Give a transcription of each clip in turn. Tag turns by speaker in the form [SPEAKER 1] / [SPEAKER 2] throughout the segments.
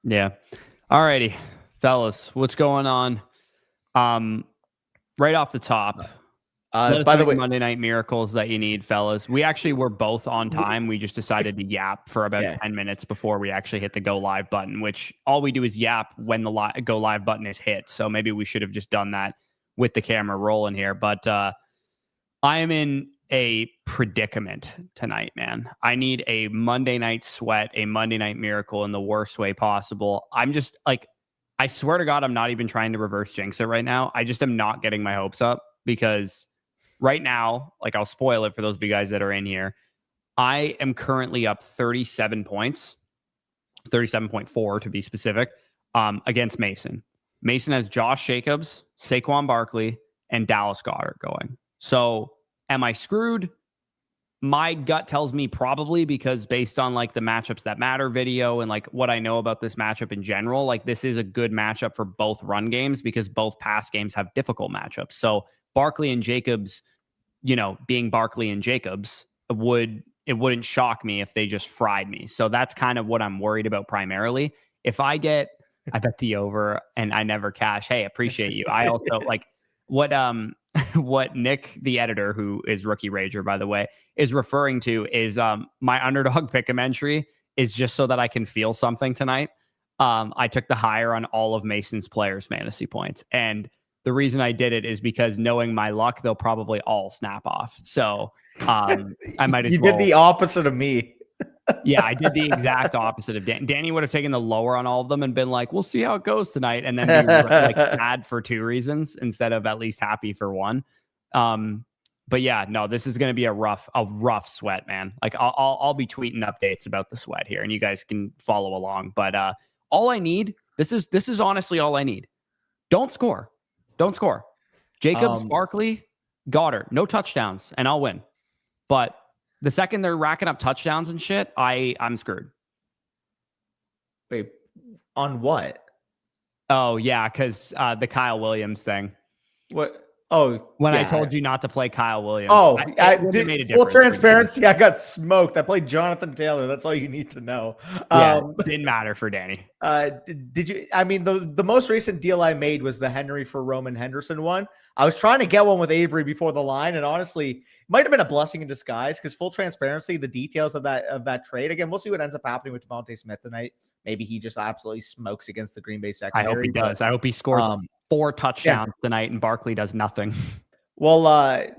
[SPEAKER 1] Yeah. All righty, fellas, what's going on? Right off the top, let us
[SPEAKER 2] By
[SPEAKER 1] know
[SPEAKER 2] the
[SPEAKER 1] your
[SPEAKER 2] way,
[SPEAKER 1] Monday Night Miracles that you need, fellas. We actually were both on time. We just decided to yap for about 10 minutes before we actually hit the go live button, which all we do is yap when the go live button is hit. So maybe we should have just done that with the camera rolling here. But I am in a predicament tonight, man. I need a Monday night sweat, a Monday night miracle in the worst way possible. I'm just like, I swear to God, I'm not even trying to reverse jinx it right now. I just am not getting my hopes up because right now, like I'll spoil it for those of you guys that are in here. I am currently up 37 points, 37.4 to be specific, against Mason. Mason has Josh Jacobs, Saquon Barkley, and Dallas Goedert going. So am I screwed? My gut tells me probably, because based on like the matchups that matter video and like what I know about this matchup in general, like this is a good matchup for both run games because both pass games have difficult matchups. So Barkley and Jacobs, being Barkley and Jacobs, wouldn't shock me if they just fried me. So that's kind of what I'm worried about primarily. If I bet the over and I never cash, hey, appreciate you. I also like what Nick, the editor, who is Rookie Rager, by the way, is referring to is my underdog pick'em entry is just so that I can feel something tonight. I took the higher on all of Mason's players' fantasy points. And the reason I did it is because knowing my luck, they'll probably all snap off. So I might as well.
[SPEAKER 2] You did the opposite of me.
[SPEAKER 1] Yeah, I did the exact opposite of Dan. Danny would have taken the lower on all of them and been like, we'll see how it goes tonight. And then be like sad for two reasons instead of at least happy for one. But yeah, no, this is going to be a rough sweat, man. Like I'll be tweeting updates about the sweat here and you guys can follow along. But all I need, this is honestly all I need. Don't score. Jacobs, Barkley, Goddard, no touchdowns, and I'll win. But the second they're racking up touchdowns and shit, I'm screwed.
[SPEAKER 2] Wait, on what?
[SPEAKER 1] Oh, yeah, because the Kyle Williams thing.
[SPEAKER 2] What? Oh,
[SPEAKER 1] when
[SPEAKER 2] yeah.
[SPEAKER 1] I told you not to play Kyle Williams.
[SPEAKER 2] Oh, I did. Full transparency, I got smoked. I played Jonathan Taylor. That's all you need to know.
[SPEAKER 1] Yeah, didn't matter for Danny.
[SPEAKER 2] Did you? I mean, the most recent deal I made was the Henry for Roman Henderson one. I was trying to get one with Avery before the line, and honestly, it might have been a blessing in disguise because full transparency, the details of that trade. Again, we'll see what ends up happening with Devontae Smith tonight. Maybe he just absolutely smokes against the Green Bay secondary.
[SPEAKER 1] I hope he does. I hope he scores 4 touchdowns tonight, and Barkley does nothing.
[SPEAKER 2] Well,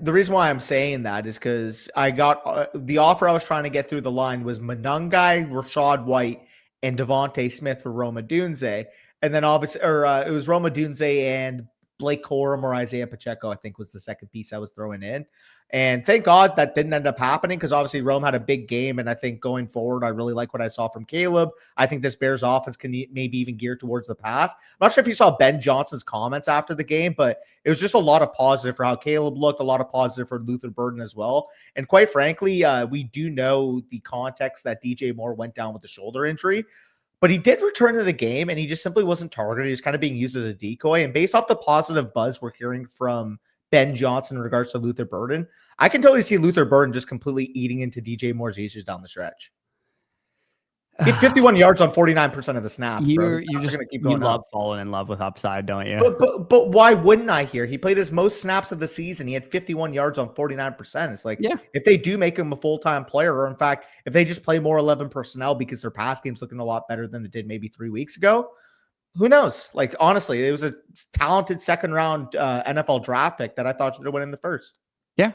[SPEAKER 2] the reason why I'm saying that is because I got the offer I was trying to get through the line was Monungai, Rashad White, and Devontae Smith for Roma Dunze. And then obviously, it was Roma Dunze and Blake Corum or Isaiah Pacheco, I think was the second piece I was throwing in. And thank God that didn't end up happening because obviously Rome had a big game. And I think going forward, I really like what I saw from Caleb. I think this Bears offense can maybe even gear towards the pass. I'm not sure if you saw Ben Johnson's comments after the game, but it was just a lot of positive for how Caleb looked, a lot of positive for Luther Burden as well. And quite frankly, we do know the context that DJ Moore went down with the shoulder injury. But he did return to the game, and he just simply wasn't targeted. He was kind of being used as a decoy. And based off the positive buzz we're hearing from Ben Johnson in regards to Luther Burden, I can totally see Luther Burden just completely eating into DJ Moore's usage down the stretch. He had 51 yards on 49% of the snaps.
[SPEAKER 1] You're just going to keep going. You love falling in love with upside, don't you?
[SPEAKER 2] But why wouldn't I here? He played his most snaps of the season. He had 51 yards on 49%. It's like, if they do make him a full-time player, or in fact, if they just play more 11 personnel because their pass game's looking a lot better than it did maybe 3 weeks ago, who knows? Like, honestly, it was a talented second-round NFL draft pick that I thought should have went in the first.
[SPEAKER 1] Yeah.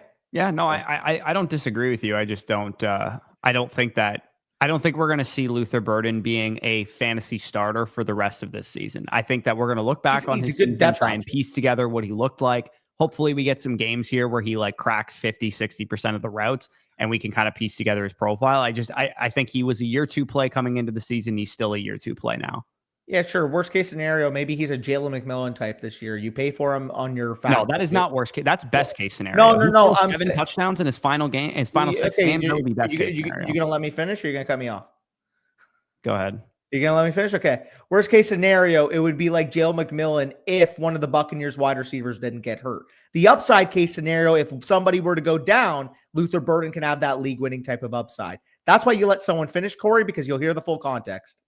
[SPEAKER 1] No, I don't disagree with you. I just don't. I don't think we're going to see Luther Burden being a fantasy starter for the rest of this season. I think that we're going to look back on his season and try and piece together what he looked like. Hopefully we get some games here where he like cracks 50-60% of the routes and we can kind of piece together his profile. I think he was a year 2 play coming into the season. He's still a year 2 play now.
[SPEAKER 2] Yeah, sure. Worst case scenario, maybe he's a Jalen McMillan type this year. You pay for him on your
[SPEAKER 1] No, that is not worst case. That's best case scenario.
[SPEAKER 2] No.
[SPEAKER 1] I'm 7 touchdowns in his final game, his final 6 games. That would be best case scenario.
[SPEAKER 2] You gonna let me finish, or you gonna cut me off?
[SPEAKER 1] Go ahead.
[SPEAKER 2] You gonna let me finish? Okay. Worst case scenario, it would be like Jalen McMillan if one of the Buccaneers wide receivers didn't get hurt. The upside case scenario, if somebody were to go down, Luther Burden can have that league winning type of upside. That's why you let someone finish, Corey, because you'll hear the full context.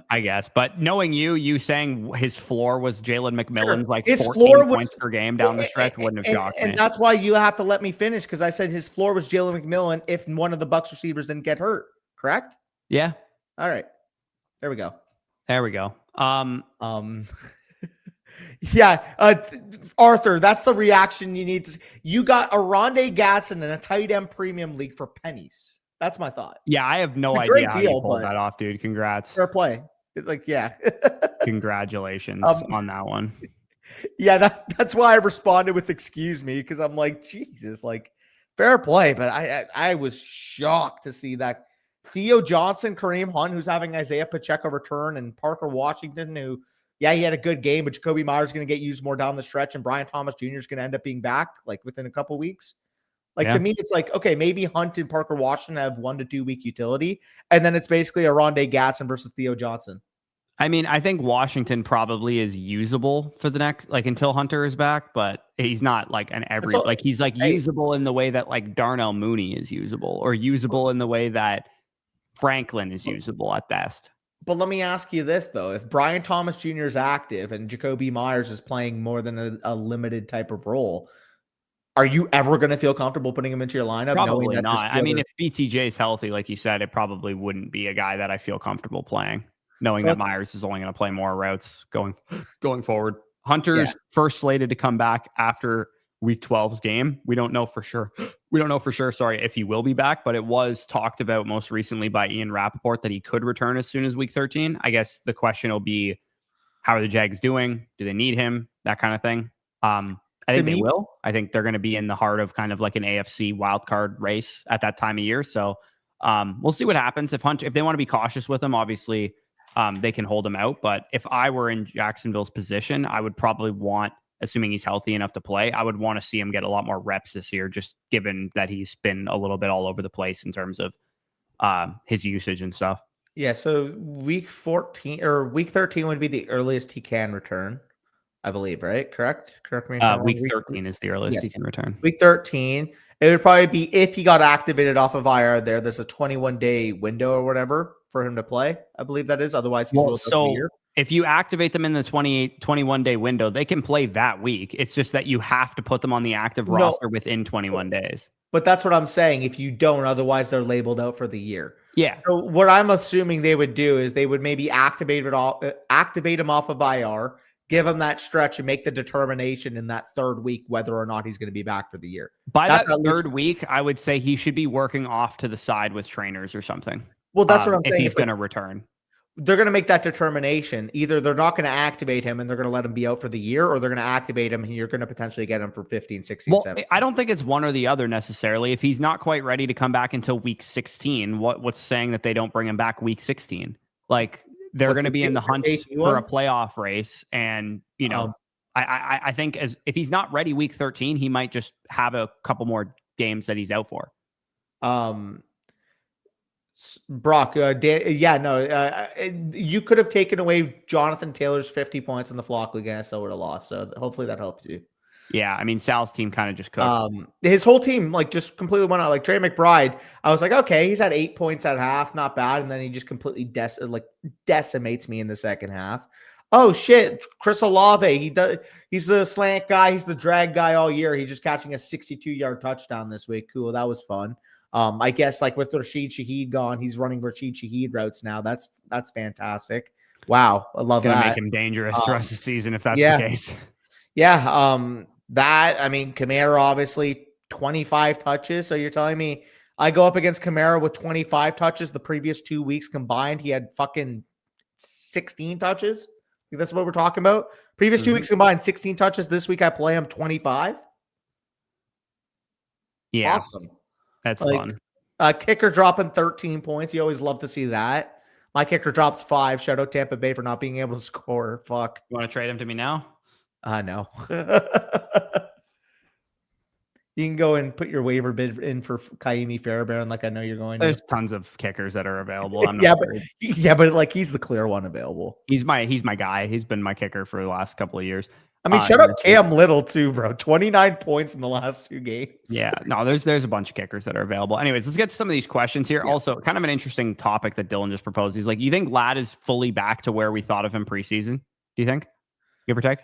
[SPEAKER 1] I guess. But knowing you saying his floor was Jalen McMillan's like
[SPEAKER 2] His
[SPEAKER 1] 14
[SPEAKER 2] floor was,
[SPEAKER 1] points per game down the stretch wouldn't have shocked
[SPEAKER 2] and
[SPEAKER 1] me.
[SPEAKER 2] that's why you have to let me finish, because I said his floor was Jalen McMillan if one of the Bucks receivers didn't get hurt. Correct?
[SPEAKER 1] Yeah.
[SPEAKER 2] All right. There we go.
[SPEAKER 1] There we go.
[SPEAKER 2] Yeah, Arthur, that's the reaction you need to see. You got a Rondé Gasson in a tight end premium league for pennies. That's my thought.
[SPEAKER 1] Yeah, I have no idea how you pulled that off, dude. Congrats.
[SPEAKER 2] Fair play. Like, yeah.
[SPEAKER 1] Congratulations on that one.
[SPEAKER 2] Yeah, that's why I responded with excuse me, because I'm like, Jesus, like, fair play. But I was shocked to see that Theo Johnson, Kareem Hunt, who's having Isaiah Pacheco return, and Parker Washington, who, yeah, he had a good game, but Jacoby Myers is going to get used more down the stretch, and Brian Thomas Jr. is going to end up being back like within a couple weeks. Like, to me, it's like, okay, maybe Hunt and Parker Washington have 1 to 2 week utility, and then it's basically a Rondé Gasson versus Theo Johnson.
[SPEAKER 1] I mean, I think Washington probably is usable for the next, like, until Hunter is back, but he's not like he's like usable in the way that like Darnell Mooney is usable, or usable in the way that Franklin is usable at best.
[SPEAKER 2] But let me ask you this, though. If Brian Thomas Jr. is active and Jacoby Myers is playing more than a limited type of role, are you ever going to feel comfortable putting him into your lineup?
[SPEAKER 1] Probably not. I mean, if BTJ is healthy, like you said, it probably wouldn't be a guy that I feel comfortable playing, knowing that Myers is only going to play more routes going forward. Hunter's first slated to come back after Week 12's game. We don't know for sure. Sorry, if he will be back, but it was talked about most recently by Ian Rappaport that he could return as soon as Week 13. I guess the question will be, how are the Jags doing? Do they need him? That kind of thing. I think they will. I think they're going to be in the heart of kind of like an AFC wildcard race at that time of year. So we'll see what happens. If they want to be cautious with him, obviously they can hold him out. But if I were in Jacksonville's position, I would probably want, assuming he's healthy enough to play, I would want to see him get a lot more reps this year, just given that he's been a little bit all over the place in terms of his usage and stuff.
[SPEAKER 2] Yeah, so Week 14 or Week 13 would be the earliest he can return, I believe, right? Correct me.
[SPEAKER 1] Week 13 is the earliest he can return.
[SPEAKER 2] Week 13, it would probably be if he got activated off of IR there. There's a 21-day window or whatever for him to play. I believe that is. Otherwise, he's
[SPEAKER 1] if you activate them in the 21-day window, they can play that week. It's just that you have to put them on the active roster within 21 days.
[SPEAKER 2] But that's what I'm saying. If you don't, otherwise they're labeled out for the year.
[SPEAKER 1] Yeah.
[SPEAKER 2] So what I'm assuming they would do is they would maybe activate him off of IR, give him that stretch, and make the determination in that third week whether or not he's going to be back for the year.
[SPEAKER 1] By that third week, I would say he should be working off to the side with trainers or something.
[SPEAKER 2] Well, that's what I'm saying.
[SPEAKER 1] If he's going to return.
[SPEAKER 2] They're going to make that determination. Either they're not going to activate him and they're going to let him be out for the year, or they're going to activate him and you're going to potentially get him for 15, 16, 17.
[SPEAKER 1] I don't think it's one or the other necessarily. If he's not quite ready to come back until week 16, what's saying that they don't bring him back week 16? Like, they're going to be in the hunt for a playoff race. And, you know, I think if he's not ready week 13, he might just have a couple more games that he's out for.
[SPEAKER 2] Brock, you could have taken away Jonathan Taylor's 50 points in the Flock League and I still would have lost. So hopefully that helps you.
[SPEAKER 1] Yeah, I mean, Sal's team kind of just cooked.
[SPEAKER 2] His whole team just completely went out. Like Trey McBride, I was like, okay, he's had 8 points at half, not bad, and then he just completely decimates me in the second half. Oh shit, Chris Olave, he's the slant guy, he's the drag guy all year. He's just catching a 62-yard touchdown this week. Cool, that was fun. I guess like with Rashid Shaheed gone, he's running Rashid Shaheed routes now. That's fantastic. Wow, I love that.
[SPEAKER 1] Gonna make him dangerous the rest of the season if that's the case.
[SPEAKER 2] Yeah, I mean, Kamara obviously 25 touches. So you're telling me I go up against Kamara with 25 touches the previous 2 weeks combined? He had fucking 16 touches. I think that's what we're talking about. Previous 2 weeks combined, 16 touches. This week I play him 25.
[SPEAKER 1] Yeah,
[SPEAKER 2] awesome.
[SPEAKER 1] That's fun.
[SPEAKER 2] Kicker dropping 13 points. You always love to see that. My kicker drops 5. Shout out Tampa Bay for not being able to score. Fuck.
[SPEAKER 1] You want to trade him to me now?
[SPEAKER 2] No. You can go and put your waiver bid in for Kaimi Fairbairn, like I know you're going.
[SPEAKER 1] There's tons of kickers that are available. I'm not worried.
[SPEAKER 2] but like he's the clear one available.
[SPEAKER 1] He's my guy. He's been my kicker for the last couple of years.
[SPEAKER 2] I mean, shout out Cam Little too, bro. 29 points in the last 2 games.
[SPEAKER 1] Yeah, no, there's a bunch of kickers that are available. Anyways, let's get to some of these questions here. Yeah. Also, kind of an interesting topic that Dylan just proposed. He's like, you think Ladd is fully back to where we thought of him preseason? Do you think? Give or take?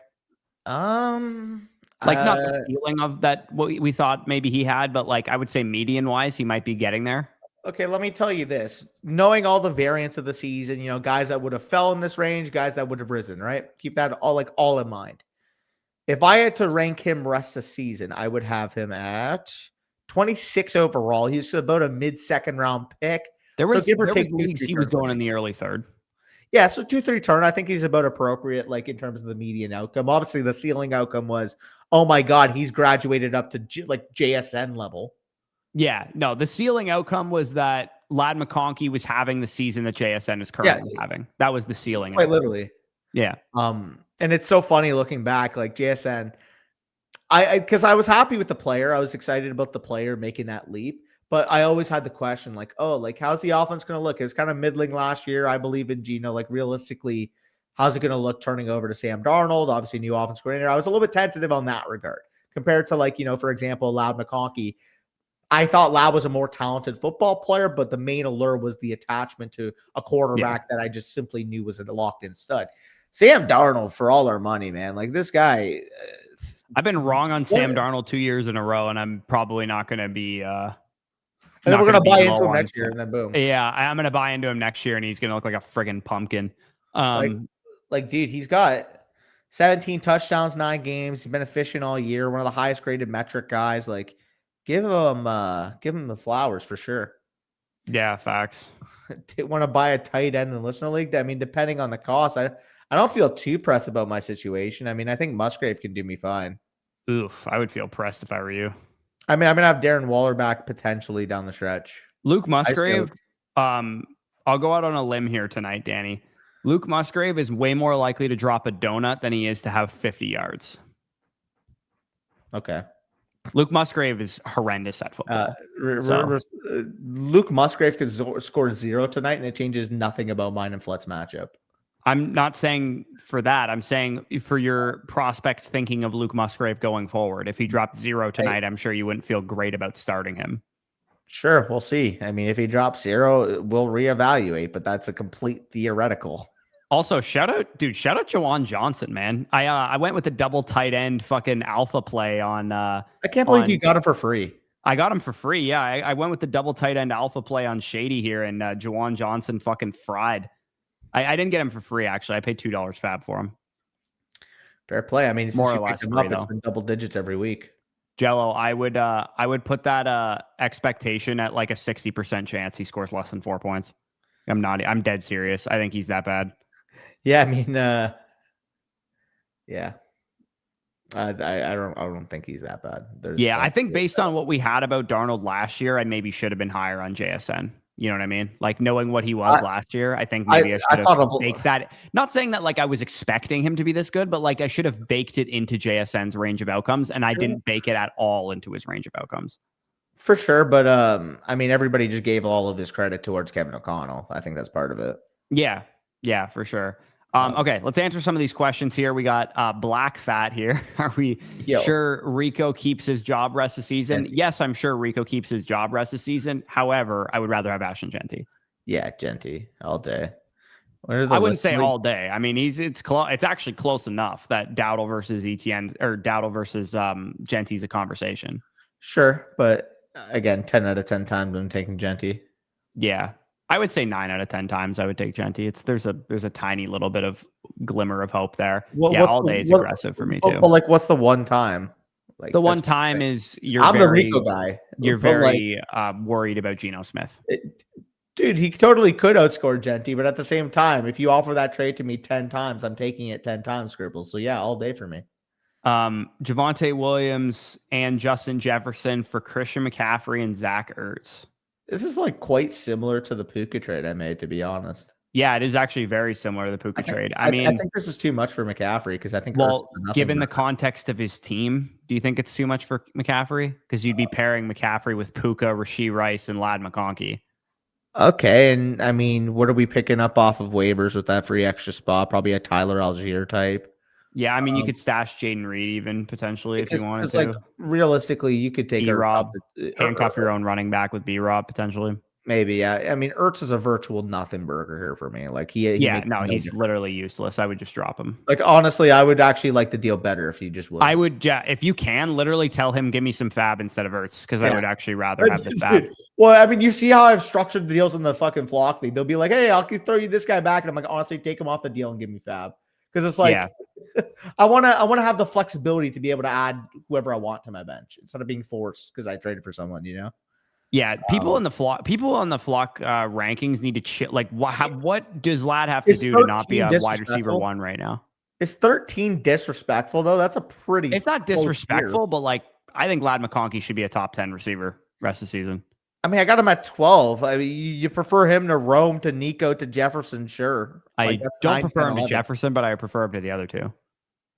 [SPEAKER 1] Like not the feeling of that what we thought maybe he had, but like I would say median wise, he might be getting there.
[SPEAKER 2] Okay, let me tell you this. Knowing all the variants of the season, guys that would have fell in this range, guys that would have risen, right? Keep that all in mind. If I had to rank him rest of season, I would have him at 26 overall. He's about a mid-second round pick.
[SPEAKER 1] There was leagues he was going in the early third.
[SPEAKER 2] Yeah, so 2-3 turn. I think he's about appropriate, like in terms of the median outcome. Obviously, the ceiling outcome was, oh my God, he's graduated up to JSN level.
[SPEAKER 1] Yeah, no, the ceiling outcome was that Ladd McConkey was having the season that JSN is currently having. That was the ceiling.
[SPEAKER 2] Quite literally.
[SPEAKER 1] Yeah.
[SPEAKER 2] And it's so funny looking back, like JSN, because I was happy with the player. I was excited about the player making that leap. But I always had the question, like, how's the offense going to look? It was kind of middling last year. I believe in Gino. Like, realistically, how's it going to look turning over to Sam Darnold? Obviously, new offense coordinator. I was a little bit tentative on that regard compared to, for example, Ladd McConkey. I thought Ladd was a more talented football player, but the main allure was the attachment to a quarterback that I just simply knew was a locked-in stud. Sam Darnold, for all our money, man. Like, this guy.
[SPEAKER 1] I've been wrong on Sam Darnold 2 years in a row, and I'm probably not going to be.
[SPEAKER 2] And then we're going to buy into him next year, and then boom.
[SPEAKER 1] Yeah, I'm going to buy into him next year, and he's going to look like a friggin' pumpkin.
[SPEAKER 2] Dude, he's got 17 touchdowns, 9 games. He's been efficient all year. One of the highest graded metric guys. Like, give him the flowers for sure.
[SPEAKER 1] Yeah, facts.
[SPEAKER 2] Want to buy a tight end in the listener league? I mean, depending on the cost, I don't feel too pressed about my situation. I mean, I think Musgrave can do me fine.
[SPEAKER 1] Oof, I would feel pressed if I were you.
[SPEAKER 2] I mean, I'm going to have Darren Waller back potentially down the stretch.
[SPEAKER 1] Luke Musgrave, I'll go out on a limb here tonight, Danny. Luke Musgrave is way more likely to drop a donut than he is to have 50 yards.
[SPEAKER 2] Okay.
[SPEAKER 1] Luke Musgrave is horrendous at football.
[SPEAKER 2] Luke Musgrave could score 0 tonight, and it changes nothing about mine and Flet's matchup.
[SPEAKER 1] I'm not saying for that. I'm saying for your prospects thinking of Luke Musgrave going forward. If he dropped 0 tonight, I'm sure you wouldn't feel great about starting him.
[SPEAKER 2] Sure, we'll see. I mean, if he drops 0, we'll reevaluate, but that's a complete theoretical.
[SPEAKER 1] Also, shout out Juwan Johnson, man. I went with the double tight end fucking alpha play on. I
[SPEAKER 2] can't believe you got him for free.
[SPEAKER 1] I got him for free. Yeah, I went with the double tight end alpha play on Shady here, and Juwan Johnson fucking fried. I didn't get him for free, actually. I paid $2 fab for him.
[SPEAKER 2] Fair play. I mean,
[SPEAKER 1] more or less,
[SPEAKER 2] it's been double digits every week.
[SPEAKER 1] Jello, I would put that expectation at like a 60% chance he scores less than 4 points. I'm dead serious. I think he's that bad.
[SPEAKER 2] Yeah, I mean, yeah. I don't think he's that bad.
[SPEAKER 1] I think based on what we had about Darnold last year, I maybe should have been higher on JSN. You know what I mean? Like knowing what he was last year, I think maybe I should have baked that. Not saying that like I was expecting him to be this good, but like I should have baked it into JSN's range of outcomes, and I didn't bake it at all into his range of outcomes.
[SPEAKER 2] For sure, but I mean, everybody just gave all of his credit towards Kevin O'Connell. I think that's part of it.
[SPEAKER 1] Yeah, for sure. Okay, let's answer some of these questions here. We got Black Fat here. Are we sure Rico keeps his job rest of season? Yes, I'm sure Rico keeps his job rest of season. However, I would rather have Ashton Genty. Yeah,
[SPEAKER 2] Genty all day.
[SPEAKER 1] I wouldn't say all day. I mean, it's actually close enough that Dowdle versus Etienne's or Dowdle versus Genty's a conversation.
[SPEAKER 2] Sure, but again, 10 out of 10 times I'm taking Genty.
[SPEAKER 1] Yeah. I would say 9 out of 10 times I would take Genty. There's a tiny little bit of glimmer of hope there. All day is aggressive for me too.
[SPEAKER 2] But like, what's the one time?
[SPEAKER 1] Like the one time is
[SPEAKER 2] I'm the Rico guy.
[SPEAKER 1] You're very worried about Geno Smith.
[SPEAKER 2] Dude, he totally could outscore Genty, but at the same time, if you offer that trade to me 10 times, I'm taking it 10 times, Scribbles. So yeah, all day for me.
[SPEAKER 1] Javonte Williams and Justin Jefferson for Christian McCaffrey and Zach Ertz.
[SPEAKER 2] This is like quite similar to the Puka trade I made, to be honest.
[SPEAKER 1] Yeah, it is actually very similar to the Puka trade. I
[SPEAKER 2] think this is too much for McCaffrey because I think.
[SPEAKER 1] Well, given the context of his team, do you think it's too much for McCaffrey? Because you'd be pairing McCaffrey with Puka, Rashee Rice, and Ladd McConkey.
[SPEAKER 2] Okay, and I mean, what are we picking up off of waivers with that free extra spot? Probably a Tyler Algier type.
[SPEAKER 1] Yeah, I mean, you could stash Jaden Reed even potentially if you wanted to.
[SPEAKER 2] Like realistically, you could take
[SPEAKER 1] B-Rob, handcuff your own running back with B-Rob potentially.
[SPEAKER 2] Maybe, yeah. I mean, Ertz is a virtual nothing burger here for me. Like he's
[SPEAKER 1] literally useless. I would just drop him.
[SPEAKER 2] Like honestly, I would actually like the deal better if you just would.
[SPEAKER 1] I would, if you can, literally tell him give me some fab instead of Ertz because I would actually rather have the fab.
[SPEAKER 2] Well, I mean, you see how I've structured the deals in the fucking flock league. They'll be like, "Hey, I'll throw you this guy back," and I'm like, honestly, take him off the deal and give me fab because it's like I want to have the flexibility to be able to add whoever I want to my bench instead of being forced because I traded for someone, you know.
[SPEAKER 1] Yeah, people on the flock rankings need to chill. Like, what does Lad have to do to not be a wide receiver 1 right now?
[SPEAKER 2] Is 13 disrespectful though? That's a pretty.
[SPEAKER 1] It's not disrespectful, but like I think Lad McConkey should be a top 10 receiver rest of the season.
[SPEAKER 2] I mean, I got him at 12. I mean, you prefer him to Rome, to Nico, to Jefferson, sure.
[SPEAKER 1] I don't prefer him to Jefferson, but I prefer him to the other two.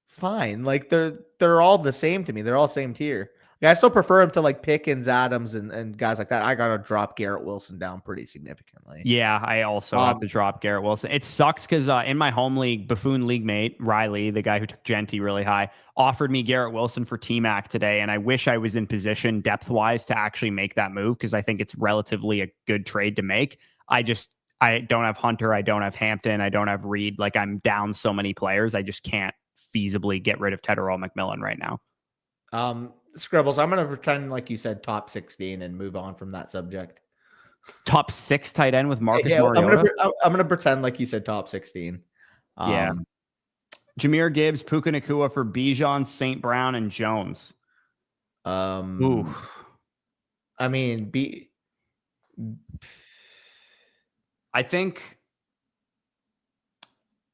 [SPEAKER 2] Fine, like they're all the same to me. They're all same tier. Yeah, I still prefer him to like Pickens, Adams, and guys like that. I gotta drop Garrett Wilson down pretty significantly.
[SPEAKER 1] Yeah, I also have to drop Garrett Wilson. It sucks because in my home league, buffoon league mate Riley, the guy who took Genty really high, offered me Garrett Wilson for T-Mac today, and I wish I was in position depth-wise to actually make that move because I think it's relatively a good trade to make. I don't have Hunter, I don't have Hampton, I don't have Reed. Like I'm down so many players, I just can't feasibly get rid of Tedderall McMillan right now.
[SPEAKER 2] Scribbles, I'm going to pretend like you said top 16 and move on from that subject.
[SPEAKER 1] Top 6 tight end with Marcus Mariota?
[SPEAKER 2] I'm going to pretend like you said top 16.
[SPEAKER 1] Yeah. Jahmyr Gibbs, Puka Nacua for Bijan, St. Brown, and Jones.
[SPEAKER 2] I mean,
[SPEAKER 1] I think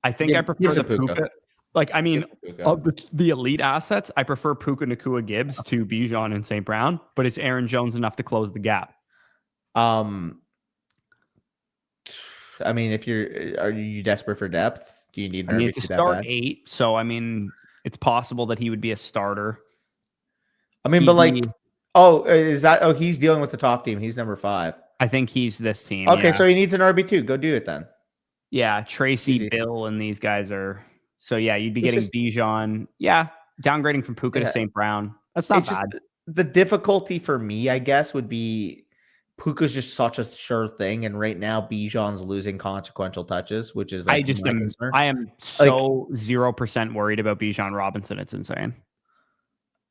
[SPEAKER 1] I prefer the Puka. Like, I mean, of the elite assets, I prefer Puka Nacua Gibbs to Bijan and St. Brown, but it's Aaron Jones enough to close the gap.
[SPEAKER 2] I mean, are you desperate for depth? Do you need?
[SPEAKER 1] It's a start 8, so I mean, it's possible that he would be a starter.
[SPEAKER 2] I mean, but like, he's dealing with the top team. He's number 5.
[SPEAKER 1] I think he's this team.
[SPEAKER 2] Okay, so he needs an RB2. Go do it then.
[SPEAKER 1] Yeah, Tracy, Bill, and these guys are. So yeah, you'd be getting Bijan. Yeah, downgrading from Puka to St. Brown. That's not bad.
[SPEAKER 2] The difficulty for me, I guess, would be Puka's just such a sure thing, and right now Bijan's losing consequential touches, which is like
[SPEAKER 1] I am so 0% worried about Bijan Robinson. It's insane.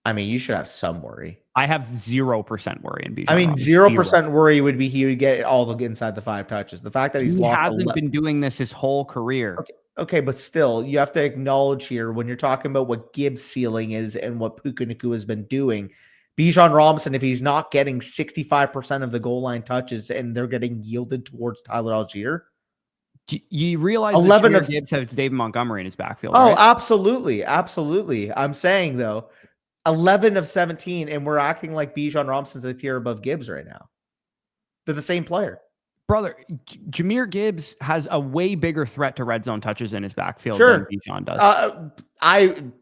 [SPEAKER 2] I mean, you should have some worry.
[SPEAKER 1] I have 0% worry in Bijan.
[SPEAKER 2] I mean, 0% worry would be he would get all the inside the 5 touches. The fact that he
[SPEAKER 1] hasn't been doing this his whole career.
[SPEAKER 2] Okay, but still, you have to acknowledge here when you're talking about what Gibbs' ceiling is and what Puka Nacua has been doing. Bijan Robinson, if he's not getting 65% of the goal line touches and they're getting yielded towards Tyler Algier.
[SPEAKER 1] You realize 11 of Gibbs has David Montgomery in his backfield.
[SPEAKER 2] Oh,
[SPEAKER 1] right?
[SPEAKER 2] Absolutely. I'm saying, though, 11 of 17, and we're acting like Bijan Robinson's a tier above Gibbs right now. They're the same player.
[SPEAKER 1] Brother, Jahmyr Gibbs has a way bigger threat to red zone touches in his backfield than Bijan does.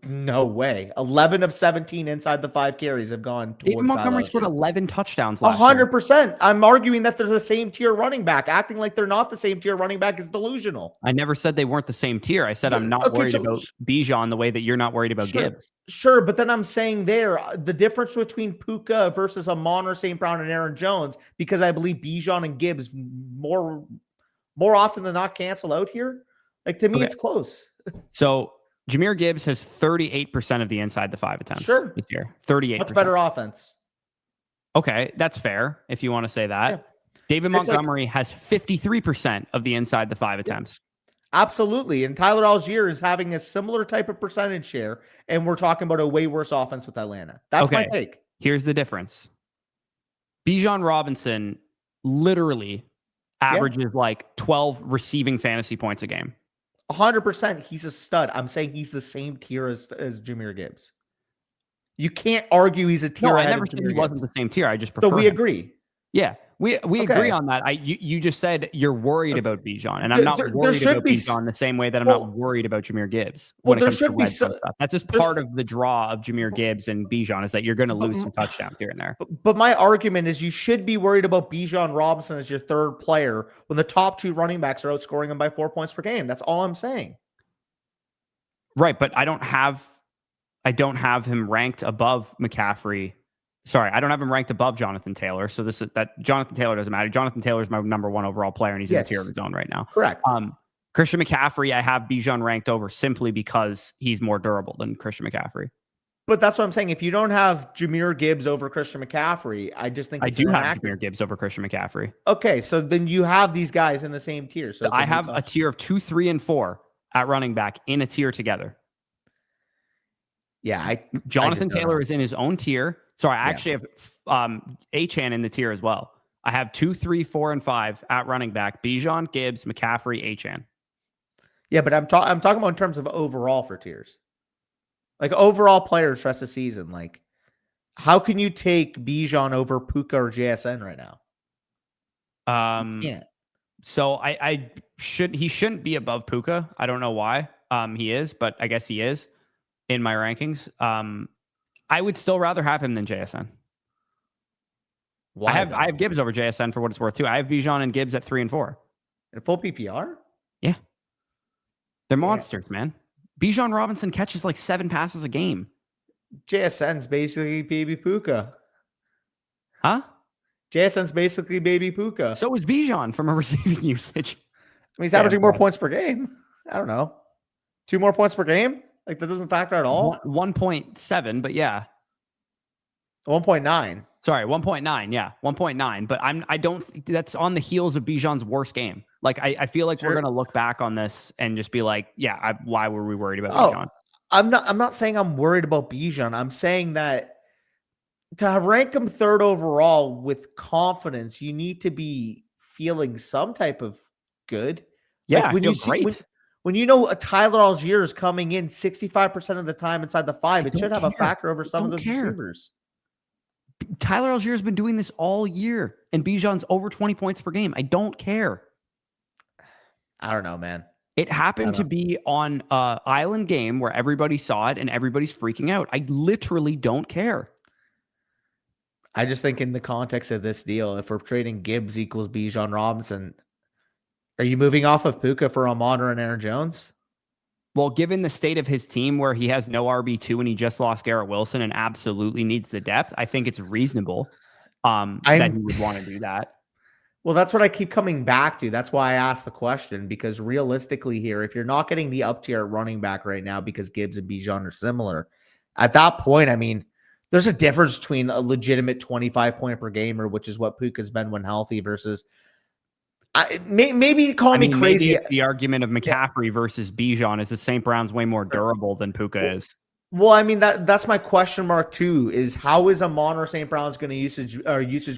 [SPEAKER 2] No way. 11 of 17 inside the 5 carries have gone towards
[SPEAKER 1] David Montgomery scored 11 touchdowns last year.
[SPEAKER 2] 100%. I'm arguing that they're the same tier running back. Acting like they're not the same tier running back is delusional.
[SPEAKER 1] I never said they weren't the same tier. I said I'm not worried about Bijan the way that you're not worried about Gibbs.
[SPEAKER 2] Sure, but then I'm saying the difference between Puka versus Amon or St. Brown and Aaron Jones, because I believe Bijan and Gibbs more often than not cancel out here. Like, to me, it's close.
[SPEAKER 1] So Jahmyr Gibbs has 38% of the inside the 5 attempts this year. 38%.
[SPEAKER 2] Much better offense.
[SPEAKER 1] Okay, that's fair if you want to say that. Yeah. David Montgomery has 53% of the inside the 5 attempts.
[SPEAKER 2] Absolutely. And Tyler Algier is having a similar type of percentage share, and we're talking about a way worse offense with Atlanta. That's my take.
[SPEAKER 1] Here's the difference. Bijan Robinson literally averages like 12 receiving fantasy points a game.
[SPEAKER 2] 100%. He's a stud. I'm saying he's the same tier as Jahmyr Gibbs. You can't argue he's a tier.
[SPEAKER 1] No, I never said he wasn't the same tier. I just prefer.
[SPEAKER 2] So we agree.
[SPEAKER 1] Yeah, we agree on that. You just said you're worried about Bijan, and I'm not worried about Bijan the same way that I'm not worried about Jahmyr Gibbs.
[SPEAKER 2] Well, there should be
[SPEAKER 1] stuff. That's just part of the draw of Jahmyr Gibbs and Bijan, is that you're going to lose some touchdowns here and there.
[SPEAKER 2] But my argument is you should be worried about Bijan Robinson as your third player when the top 2 running backs are outscoring him by 4 points per game. That's all I'm saying.
[SPEAKER 1] Right, but I don't have him ranked above McCaffrey. Sorry, I don't have him ranked above Jonathan Taylor. So Jonathan Taylor doesn't matter. Jonathan Taylor is my number one overall player, and he's in a tier of his own right now.
[SPEAKER 2] Correct.
[SPEAKER 1] Christian McCaffrey, I have Bijan ranked over simply because he's more durable than Christian McCaffrey.
[SPEAKER 2] But that's what I'm saying. If you don't have Jahmyr Gibbs over Christian McCaffrey, I just think
[SPEAKER 1] I do have Jahmyr Gibbs over Christian McCaffrey.
[SPEAKER 2] Okay, so then you have these guys in the same tier. So
[SPEAKER 1] I have a tier of 2, 3, and 4 at running back in a tier together.
[SPEAKER 2] Yeah,
[SPEAKER 1] Jonathan Taylor is in his own tier. Sorry, I actually have Achane in the tier as well. I have 2, 3, 4, and 5 at running back. Bijan, Gibbs, McCaffrey, Achane.
[SPEAKER 2] Yeah, but I'm talking about in terms of overall for tiers. Like overall players rest of the season. Like, how can you take Bijan over Puka or JSN right now?
[SPEAKER 1] Yeah. So he shouldn't be above Puka. I don't know why he is, but I guess he is in my rankings. I would still rather have him than JSN. Why? I have Gibbs over JSN for what it's worth too. I have Bijan and Gibbs at 3 and 4.
[SPEAKER 2] In full PPR?
[SPEAKER 1] Yeah. They're monsters, man. Bijan Robinson catches like 7 passes a game.
[SPEAKER 2] JSN's basically baby Puka.
[SPEAKER 1] Huh?
[SPEAKER 2] JSN's basically baby Puka.
[SPEAKER 1] So is Bijan from a receiving usage.
[SPEAKER 2] I mean, he's averaging more points per game. I don't know. 2 more points per game? Like, that doesn't factor at all?
[SPEAKER 1] 1.7, but yeah.
[SPEAKER 2] 1.9.
[SPEAKER 1] Sorry, 1.9. Yeah, 1.9. But I don't. That's on the heels of Bijan's worst game. Like I feel like we're gonna look back on this and just be like, yeah, why were we worried about Bijan?
[SPEAKER 2] I'm not saying I'm worried about Bijan. I'm saying that to rank him 3rd overall with confidence, you need to be feeling some type of good.
[SPEAKER 1] Yeah,
[SPEAKER 2] like when you see when you know a Tyler Algier is coming in 65% of the time inside the 5, it should have a factor over some of those receivers.
[SPEAKER 1] Tyler Algier has been doing this all year, and Bijan's over 20 points per game. I don't care.
[SPEAKER 2] I don't know, man.
[SPEAKER 1] It happened to be on an island game where everybody saw it and everybody's freaking out. I literally don't care.
[SPEAKER 2] I just think in the context of this deal, if we're trading Gibbs equals Bijan Robinson, are you moving off of Puka for Amon-Ra and Aaron Jones?
[SPEAKER 1] Well, given the state of his team where he has no RB2 and he just lost Garrett Wilson and absolutely needs the depth, I think it's reasonable that he would want to do that.
[SPEAKER 2] Well, that's what I keep coming back to. That's why I asked the question, because realistically here, if you're not getting the up tier running back right now because Gibbs and Bijan are similar, at that point, I mean, there's a difference between a legitimate 25 point per gamer, which is what Puka's been when healthy, versus maybe call me crazy.
[SPEAKER 1] Maybe the argument of McCaffrey versus Bijan is that St. Brown's way more durable than Puka is.
[SPEAKER 2] Well, I mean, that's my question mark too, is how is Amon-Ra St. Brown's going to usage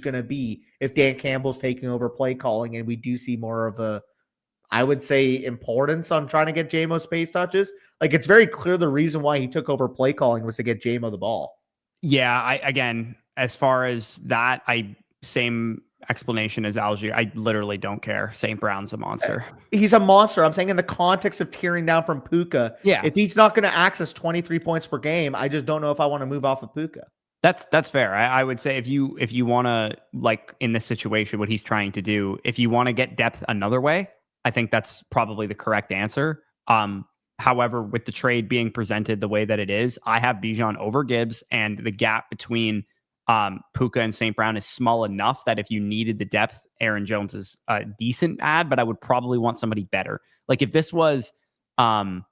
[SPEAKER 2] going to be if Dan Campbell's taking over play calling and we do see more of a, I would say, importance on trying to get JMO space touches? Like, it's very clear the reason why he took over play calling was to get JMO the ball.
[SPEAKER 1] Yeah, again, as far as that, same explanation as Algier. I literally don't care. St. Brown's a monster.
[SPEAKER 2] He's a monster. I'm saying in the context of tearing down from Puka.
[SPEAKER 1] Yeah.
[SPEAKER 2] If he's not going to access 23 points per game, I just don't know if I want to move off of Puka.
[SPEAKER 1] That's fair. I would say if you want to, like in this situation, what he's trying to do, if you want to get depth another way, I think that's probably the correct answer. However, with the trade being presented the way that it is, I have Bijan over Gibbs, and the gap between Puka and St. Brown is small enough that if you needed the depth, Aaron Jones is a decent add, but I would probably want somebody better. Like if this was Travis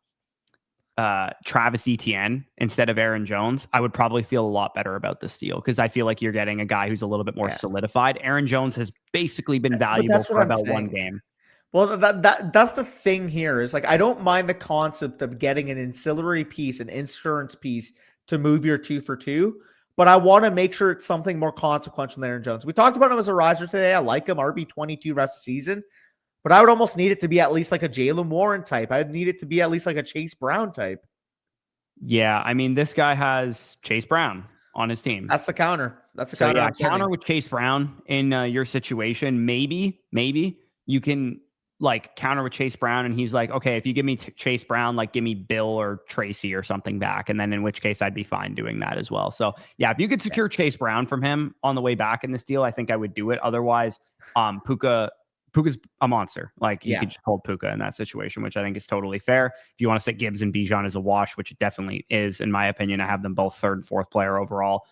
[SPEAKER 1] Etienne instead of Aaron Jones, I would probably feel a lot better about this deal, because I feel like you're getting a guy who's a little bit more solidified. Aaron Jones has basically been valuable for about one game.
[SPEAKER 2] Well, that's the thing here, is like, I don't mind the concept of getting an ancillary piece, an insurance piece to move your 2 for 2, but I want to make sure it's something more consequential than Aaron Jones. We talked about him as a riser today. I like him, RB22 rest of the season, but I would almost need it to be at least like a Jaylen Warren type. I'd need it to be at least like a Chase Brown type.
[SPEAKER 1] Yeah, I mean, this guy has Chase Brown on his team.
[SPEAKER 2] That's the counter. That's the counter.
[SPEAKER 1] Yeah, counter with Chase Brown in your situation. Maybe you can like counter with Chase Brown, and he's like, okay, if you give me Chase Brown, like give me Bill or Tracy or something back, and then in which case I'd be fine doing that as well. So yeah, if you could secure Chase Brown from him on the way back in this deal, I think I would do it. Otherwise, Puka Puka's a monster. Like you
[SPEAKER 2] Yeah.
[SPEAKER 1] could just hold Puka in that situation, which I think is totally fair. If you want to say Gibbs and Bijan is a wash, which it definitely is, in my opinion, I have them both third and fourth player overall.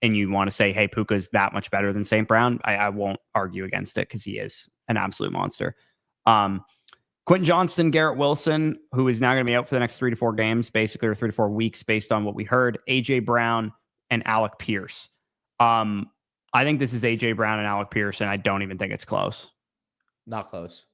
[SPEAKER 1] And you want to say, hey, Puka is that much better than St. Brown, I won't argue against it because he is an absolute monster. Quentin Johnston, Garrett Wilson, who is now going to be out for the next 3 to 4 games, basically, or 3 to 4 weeks, based on what we heard. AJ Brown and Alec Pierce. I think this is AJ Brown and Alec Pierce, and I don't even think it's close.
[SPEAKER 2] Not close.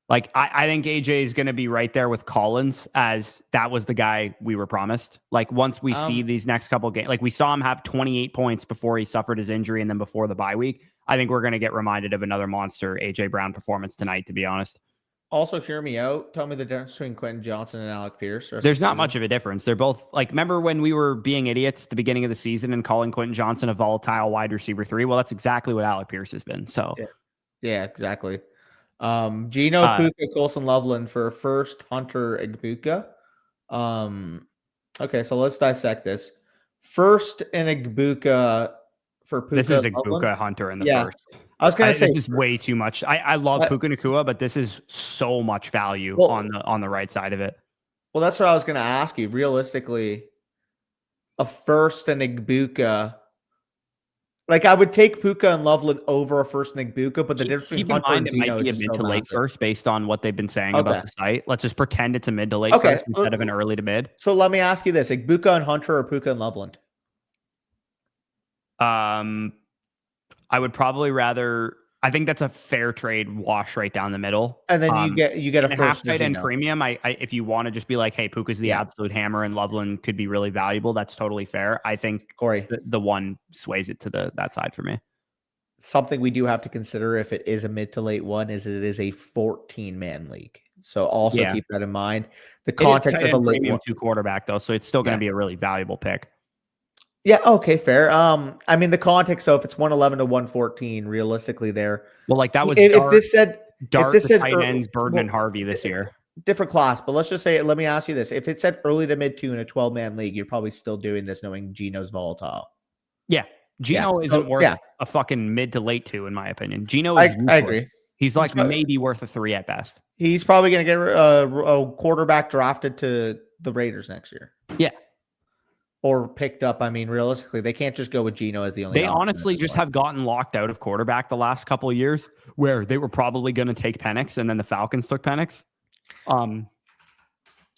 [SPEAKER 1] Like, I think AJ is going to be right there with Collins, as that was the guy we were promised. Like, once we see these next couple games, like we saw him have 28 points before he suffered his injury and then before the bye week. I think we're going to get reminded of another monster AJ Brown performance tonight, to be honest.
[SPEAKER 2] Also, hear me out. Tell me the difference between Quentin Johnston and Alec Pierce.
[SPEAKER 1] There's not much of a difference. They're both like, remember when we were being idiots at the beginning of the season and calling Quentin Johnston a volatile wide receiver 3? Well, that's exactly what Alec Pierce has been. So
[SPEAKER 2] yeah, exactly. Gino, Puka, Colson, Loveland for first, Hunter, Igbuka. Okay, so let's dissect this. First and Igbuka for Puka.
[SPEAKER 1] This is Igbuka, Hunter in the first.
[SPEAKER 2] I was going to say
[SPEAKER 1] this is way too much. I love Puka Nacua, but this is so much value on the right side of it.
[SPEAKER 2] Well, that's what I was going to ask you. Realistically, a first and Igbuka. Like, I would take Puka and Loveland over a first and Igbuka, but the difference between Hunter and Gino
[SPEAKER 1] might be a mid to late first based on what they've been saying about the site. Let's just pretend it's a mid to late first instead of an early to mid.
[SPEAKER 2] So let me ask you this: Igbuka and Hunter, or Puka and Loveland?
[SPEAKER 1] I would probably rather. I think that's a fair trade wash right down the middle.
[SPEAKER 2] And then you get a first
[SPEAKER 1] half tight end premium. If you want to just be like, hey, Puka's the absolute hammer and Loveland could be really valuable, that's totally fair. I think
[SPEAKER 2] Corey,
[SPEAKER 1] the one sways it to that side for me.
[SPEAKER 2] Something we do have to consider if it is a mid to late one is it is a 14-man league. So also keep that in mind. The context of a late
[SPEAKER 1] premium 2 quarterback though, so it's still going to be a really valuable pick.
[SPEAKER 2] Yeah, okay, fair. I mean, the context, though, if it's 111 to 114, realistically there.
[SPEAKER 1] Well, like that was
[SPEAKER 2] if this said
[SPEAKER 1] tight ends, Burden and Harvey this year.
[SPEAKER 2] Different class, but let's just say, let me ask you this. If it said early to mid 2 in a 12-man league, you're probably still doing this knowing Gino's volatile.
[SPEAKER 1] Yeah. Gino isn't worth a fucking mid to late 2, in my opinion. Gino is
[SPEAKER 2] I agree.
[SPEAKER 1] He's like maybe worth a 3 at best.
[SPEAKER 2] He's probably going to get a quarterback drafted to the Raiders next year.
[SPEAKER 1] Yeah.
[SPEAKER 2] Or picked up. I mean, realistically, they can't just go with Gino as the only.
[SPEAKER 1] They honestly just have gotten locked out of quarterback the last couple of years, where they were probably going to take Penix, and then the Falcons took Penix. And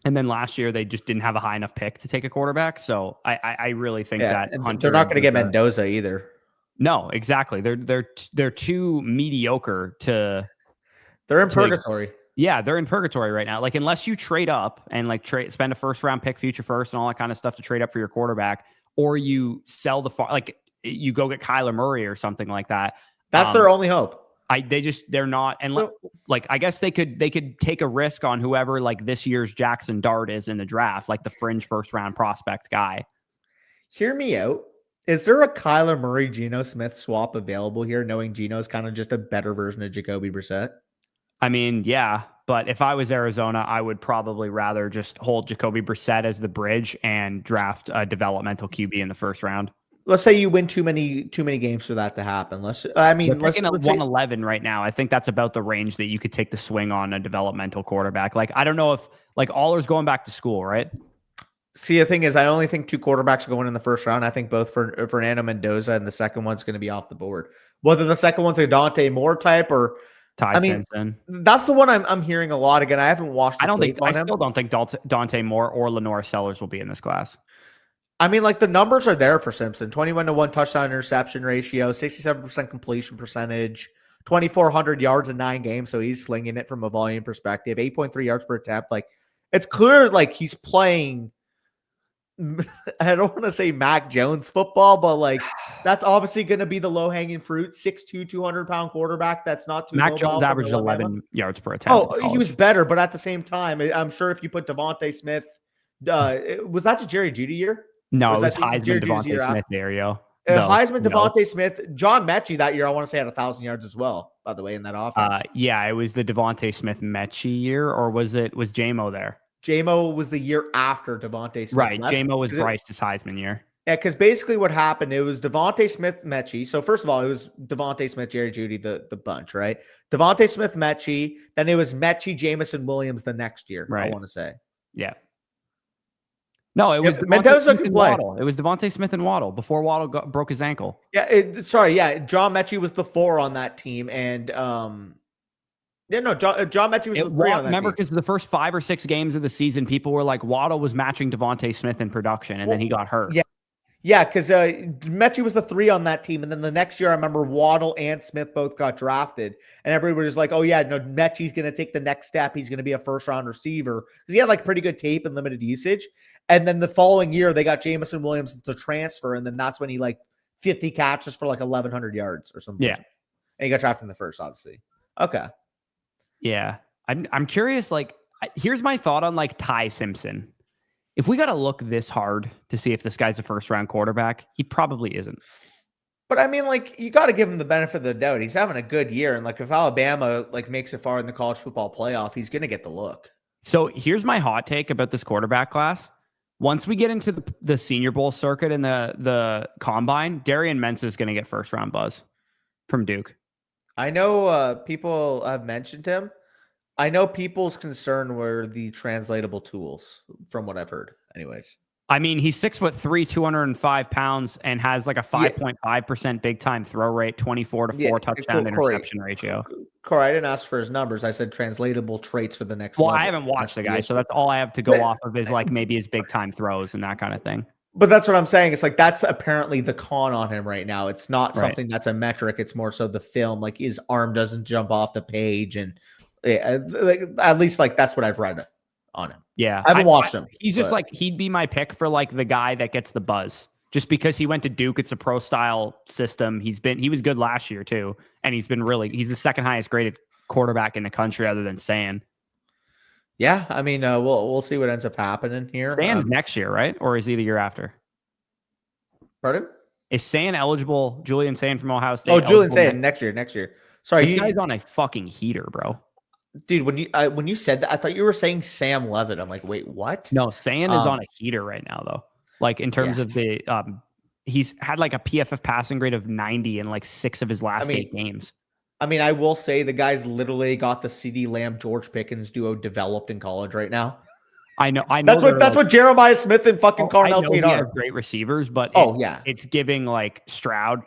[SPEAKER 1] then last year they just didn't have a high enough pick to take a quarterback. So I really think that Hunter,
[SPEAKER 2] they're not going to get Mendoza either.
[SPEAKER 1] No, exactly. They're too mediocre to.
[SPEAKER 2] They're in purgatory.
[SPEAKER 1] Yeah, they're in purgatory right now. Like, unless you trade up and like spend a first round pick, future first, and all that kind of stuff to trade up for your quarterback, or you sell like you go get Kyler Murray or something like that.
[SPEAKER 2] That's their only hope.
[SPEAKER 1] They're not, and like I guess they could take a risk on whoever like this year's Jackson Dart is in the draft, like the fringe first round prospect guy.
[SPEAKER 2] Hear me out. Is there a Kyler Murray Geno Smith swap available here, knowing Geno's kind of just a better version of Jacoby Brissett?
[SPEAKER 1] I mean, yeah, but if I was Arizona, I would probably rather just hold Jacoby Brissett as the bridge and draft a developmental QB in the first round.
[SPEAKER 2] Let's say you win too many games for that to happen. Let's picking
[SPEAKER 1] at 111 right now. I think that's about the range that you could take the swing on a developmental quarterback. Like, I don't know if like Aller's going back to school, right?
[SPEAKER 2] See, the thing is, I only think 2 quarterbacks are going in the first round. I think both for Fernando Mendoza, and the second one's going to be off the board. Whether the second one's a Dante Moore type or
[SPEAKER 1] Simpson.
[SPEAKER 2] That's the one I'm hearing a lot. Again, I haven't watched.
[SPEAKER 1] I still don't think Dante Moore or Lenore Sellers will be in this class.
[SPEAKER 2] I mean, like the numbers are there for Simpson: 21 to 1 touchdown interception ratio, 67% completion percentage, 2,400 yards in 9 games. So he's slinging it from a volume perspective. 8.3 yards per attempt. Like it's clear, like he's playing. I don't want to say Mac Jones football, but like that's obviously going to be the low hanging fruit. 6'2", 200-pound quarterback. That's not too.
[SPEAKER 1] Mac Jones averaged 11 yards per attempt.
[SPEAKER 2] Oh, he was better, but at the same time, I'm sure if you put Devontae Smith, was that the Jerry Jeudy year?
[SPEAKER 1] No, it was Heisman Devontae Smith there,
[SPEAKER 2] Heisman Devontae Smith, John Mechie that year. I want to say had 1,000 yards as well. By the way, in that offense.
[SPEAKER 1] Yeah, it was the Devontae Smith Mechie year, or was JMO there?
[SPEAKER 2] JMO was the year after Devontae Smith.
[SPEAKER 1] Right. JMO was Bryce's Heisman year.
[SPEAKER 2] Yeah, because basically what happened, it was Devontae Smith, Mechie. So first of all, it was Devontae Smith, Jerry Jeudy, the bunch, right? Devontae Smith, Mechie. Then it was Mechie, Jamison Williams the next year, I
[SPEAKER 1] Right.
[SPEAKER 2] want to say.
[SPEAKER 1] Yeah. No, it was Devontae
[SPEAKER 2] Mendoza
[SPEAKER 1] Smith
[SPEAKER 2] could
[SPEAKER 1] and
[SPEAKER 2] play.
[SPEAKER 1] Waddle. It was Devontae Smith and Waddle before Waddle broke his ankle.
[SPEAKER 2] Yeah, John Mechie was the 4 on that team, and John Mechie was the 3 on that
[SPEAKER 1] remember,
[SPEAKER 2] team.
[SPEAKER 1] because the first 5 or 6 games of the season, people were like, Waddle was matching Devontae Smith in production, and then he got hurt.
[SPEAKER 2] Yeah, because Mechie was the 3 on that team, and then the next year, I remember Waddle and Smith both got drafted, and everybody was like, "Oh yeah, no, Mechie's going to take the next step. He's going to be a first-round receiver," because he had like pretty good tape and limited usage. And then the following year, they got Jamison Williams the transfer, and then that's when he like 50 catches for like 1,100 yards or something.
[SPEAKER 1] Yeah,
[SPEAKER 2] and he got drafted in the first, obviously. Okay.
[SPEAKER 1] Yeah, I'm curious. Like, here's my thought on like Ty Simpson. If we got to look this hard to see if this guy's a first-round quarterback, he probably isn't.
[SPEAKER 2] But I mean, like, you got to give him the benefit of the doubt. He's having a good year, and like, if Alabama like makes it far in the college football playoff, he's going to get the look.
[SPEAKER 1] So here's my hot take about this quarterback class. Once we get into the Senior Bowl circuit and the combine, Darian Mensah is going to get first-round buzz from Duke.
[SPEAKER 2] I know people have mentioned him. I know people's concern were the translatable tools, from what I've heard. Anyways,
[SPEAKER 1] I mean, he's 6'3", 205 pounds, and has like a 5.5% big time throw rate, 24-4 touchdown interception ratio.
[SPEAKER 2] Corey, I didn't ask for his numbers. I said translatable traits for the next.
[SPEAKER 1] Well,
[SPEAKER 2] level.
[SPEAKER 1] I haven't watched the guy, so that's all I have to go off of is like maybe his big time throws and that kind of thing.
[SPEAKER 2] But that's what I'm saying. It's like that's apparently the con on him right now. It's not something that's a metric. It's more so the film. Like his arm doesn't jump off the page, and at least like that's what I've read on him.
[SPEAKER 1] Yeah,
[SPEAKER 2] I haven't watched him.
[SPEAKER 1] He's just like he'd be my pick for like the guy that gets the buzz, just because he went to Duke. It's a pro style system. He was good last year too, and he's the second highest graded quarterback in the country other than San.
[SPEAKER 2] Yeah, I mean, we'll see what ends up happening here.
[SPEAKER 1] San's next year, right? Or is he the year after?
[SPEAKER 2] Pardon?
[SPEAKER 1] Is San eligible? Julian San from Ohio State.
[SPEAKER 2] Oh, Julian San next year. Sorry,
[SPEAKER 1] this guy's on a fucking heater, bro.
[SPEAKER 2] Dude, when you said that, I thought you were saying Sam Levitt. I'm like, wait, what?
[SPEAKER 1] No, San is on a heater right now, though. Like in terms of the, he's had like a PFF passing grade of 90 in like 6 of his last 8 games.
[SPEAKER 2] I mean, I will say the guy's literally got the CeeDee Lamb George Pickens duo developed in college right now.
[SPEAKER 1] I know.
[SPEAKER 2] That's what Jeremiah Smith and fucking Carnell Tate are.
[SPEAKER 1] Great receivers, but it's giving like Stroud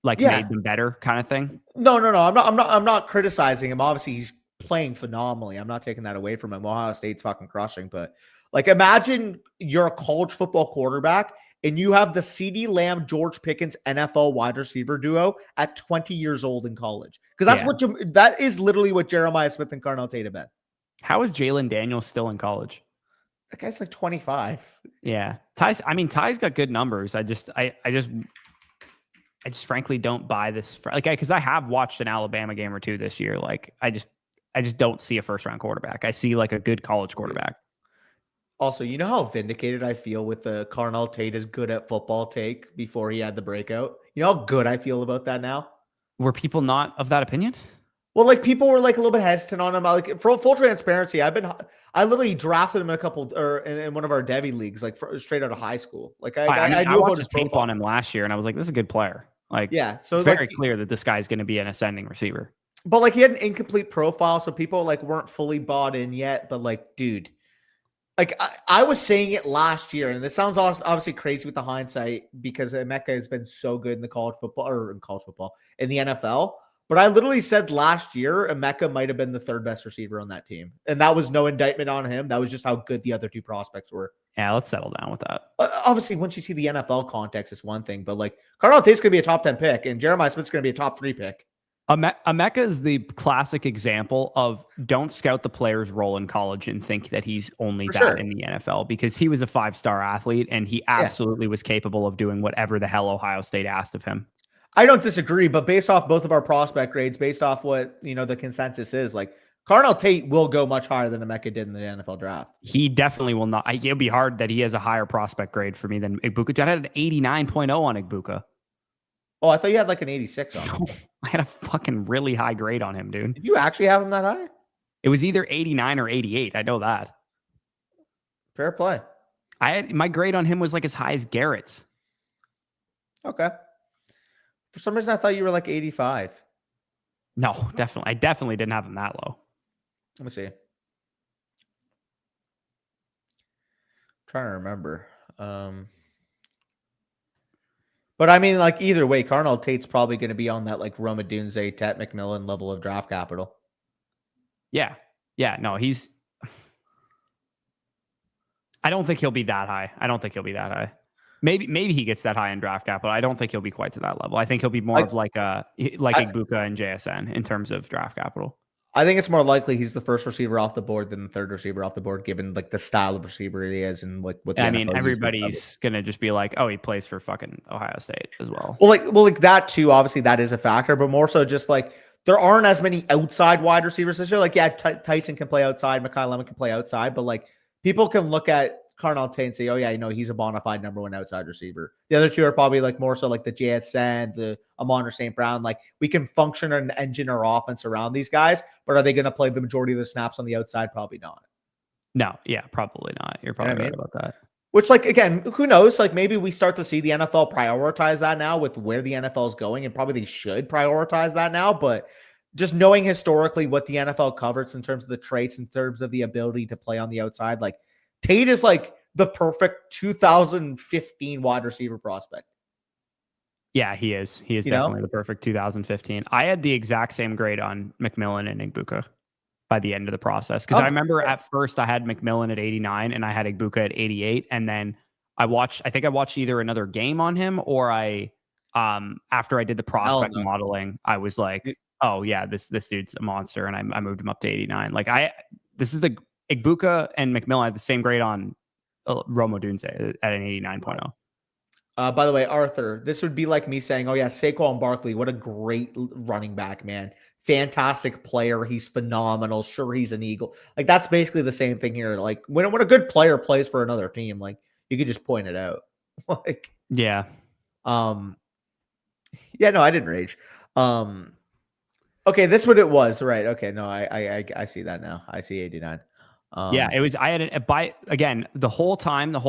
[SPEAKER 1] made them better kind of thing.
[SPEAKER 2] No. I'm not criticizing him. Obviously, he's playing phenomenally. I'm not taking that away from him. Ohio State's fucking crushing, but like imagine you're a college football quarterback and you have the CeeDee Lamb George Pickens NFL wide receiver duo at 20 years old in college. Because that is literally what Jeremiah Smith and Carnell Tate have been. How is
[SPEAKER 1] Jalen Daniels still in college?
[SPEAKER 2] That guy's like 25.
[SPEAKER 1] Yeah. Ty's got good numbers. I just frankly don't buy this. Because I have watched an Alabama game or two this year. Like, I just don't see a first round quarterback. I see like a good college quarterback.
[SPEAKER 2] Also, you know how vindicated I feel with the Carnell Tate is good at football take before he had the breakout? You know how good I feel about that now?
[SPEAKER 1] Were people not of that opinion?
[SPEAKER 2] Well, like people were like a little bit hesitant on him. Like for full transparency, I literally drafted him in a couple or in one of our Devi leagues, like straight out of high school. Like I knew about his
[SPEAKER 1] tape on him last year, and I was like, "This is a good player." Like, yeah, so it's very clear that this guy's going to be an ascending receiver.
[SPEAKER 2] But like he had an incomplete profile, so people like weren't fully bought in yet. But like, dude, like I was saying it last year, and this sounds obviously crazy with the hindsight because Emeka has been so good in the college football in the NFL. But I literally said last year, Emeka might have been the 3rd best receiver on that team. And that was no indictment on him. That was just how good the other 2 prospects were.
[SPEAKER 1] Yeah, let's settle down with that.
[SPEAKER 2] Obviously, once you see the NFL context, it's one thing. But like, Carnell Tate's going to be a top 10 pick, and Jeremiah Smith's going to be a top 3 pick.
[SPEAKER 1] Emeka is the classic example of don't scout the player's role in college and think that he's only in the NFL, because he was a 5-star athlete, and he absolutely was capable of doing whatever the hell Ohio State asked of him.
[SPEAKER 2] I don't disagree, but based off both of our prospect grades, based off what, the consensus is, like Carnell Tate will go much higher than Emeka did in the NFL draft.
[SPEAKER 1] He definitely will not. It'll be hard that he has a higher prospect grade for me than Igbuka. I had an 89.0 on Igbuka.
[SPEAKER 2] Oh, I thought you had like an 86 on him.
[SPEAKER 1] I had a fucking really high grade on him, dude.
[SPEAKER 2] Did you actually have him that high?
[SPEAKER 1] It was either 89 or 88. I know that.
[SPEAKER 2] Fair play.
[SPEAKER 1] My grade on him was like as high as Garrett's.
[SPEAKER 2] Okay. For some reason, I thought you were like 85.
[SPEAKER 1] No, definitely. I definitely didn't have him that low.
[SPEAKER 2] Let me see. Trying to remember. But I mean, like either way, Carnell Tate's probably going to be on that like Roma Dunze, Tet McMillan level of draft capital.
[SPEAKER 1] Yeah. Yeah. No, I don't think he'll be that high. Maybe he gets that high in draft capital. I don't think he'll be quite to that level. I think he'll be more of like Igbokwe and JSN in terms of draft capital.
[SPEAKER 2] I think it's more likely he's the first receiver off the board than the third receiver off the board, given like the style of receiver he is and like what the NFL uses.
[SPEAKER 1] Everybody's gonna just be like, oh, he plays for fucking Ohio State as well.
[SPEAKER 2] Well, like that too. Obviously, that is a factor, but more so just like there aren't as many outside wide receivers this year. Like, yeah, Tyson can play outside, Mekhi Lemon can play outside, but like people can look at Carnell Tate and say, oh yeah, he's a bona fide number one outside receiver. The other two are probably like more so like the JSN, the Amon or St. Brown. Like we can function and engine our offense around these guys, but are they going to play the majority of the snaps on the outside? Probably not.
[SPEAKER 1] No, yeah, probably not. You're probably right about that.
[SPEAKER 2] Which, like, again, who knows? Like, maybe we start to see the NFL prioritize that now with where the NFL is going, and probably they should prioritize that now. But just knowing historically what the NFL covers in terms of the traits, in terms of the ability to play on the outside, like Tate is like the perfect 2015 wide receiver prospect.
[SPEAKER 1] Yeah, he is. He is definitely the perfect 2015. I had the exact same grade on McMillan and Igbokwe by the end of the process. Because I remember at first I had McMillan at 89 and I had Igbokwe at 88. And then I think I watched either another game on him or after I did the prospect modeling, I was like, oh yeah, this dude's a monster. And I moved him up to 89. Like this is the Igbokwe and McMillan had the same grade on Roma Dunze at an 89.0.
[SPEAKER 2] By the way, Arthur, this would be like me saying, oh yeah, Saquon Barkley, what a great running back, man. Fantastic player. He's phenomenal. Sure, he's an Eagle. Like that's basically the same thing here. Like when a good player plays for another team, like you could just point it out. Like
[SPEAKER 1] yeah.
[SPEAKER 2] Yeah, no, I didn't rage. Okay, this is what it was, right? Okay, no, I see that now. I see 89.
[SPEAKER 1] Yeah, it was. I had the whole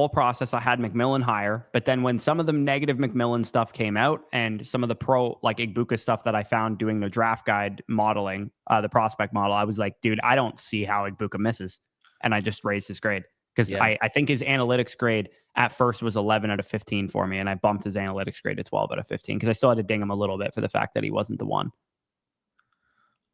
[SPEAKER 1] process. I had McMillan higher, but then when some of the negative McMillan stuff came out, and some of the pro like Igbokwe stuff that I found doing the draft guide modeling, the prospect model, I was like, dude, I don't see how Igbokwe misses, and I just raised his grade because I think his analytics grade at first was 11 out of 15 for me, and I bumped his analytics grade to 12 out of 15 because I still had to ding him a little bit for the fact that he wasn't the one.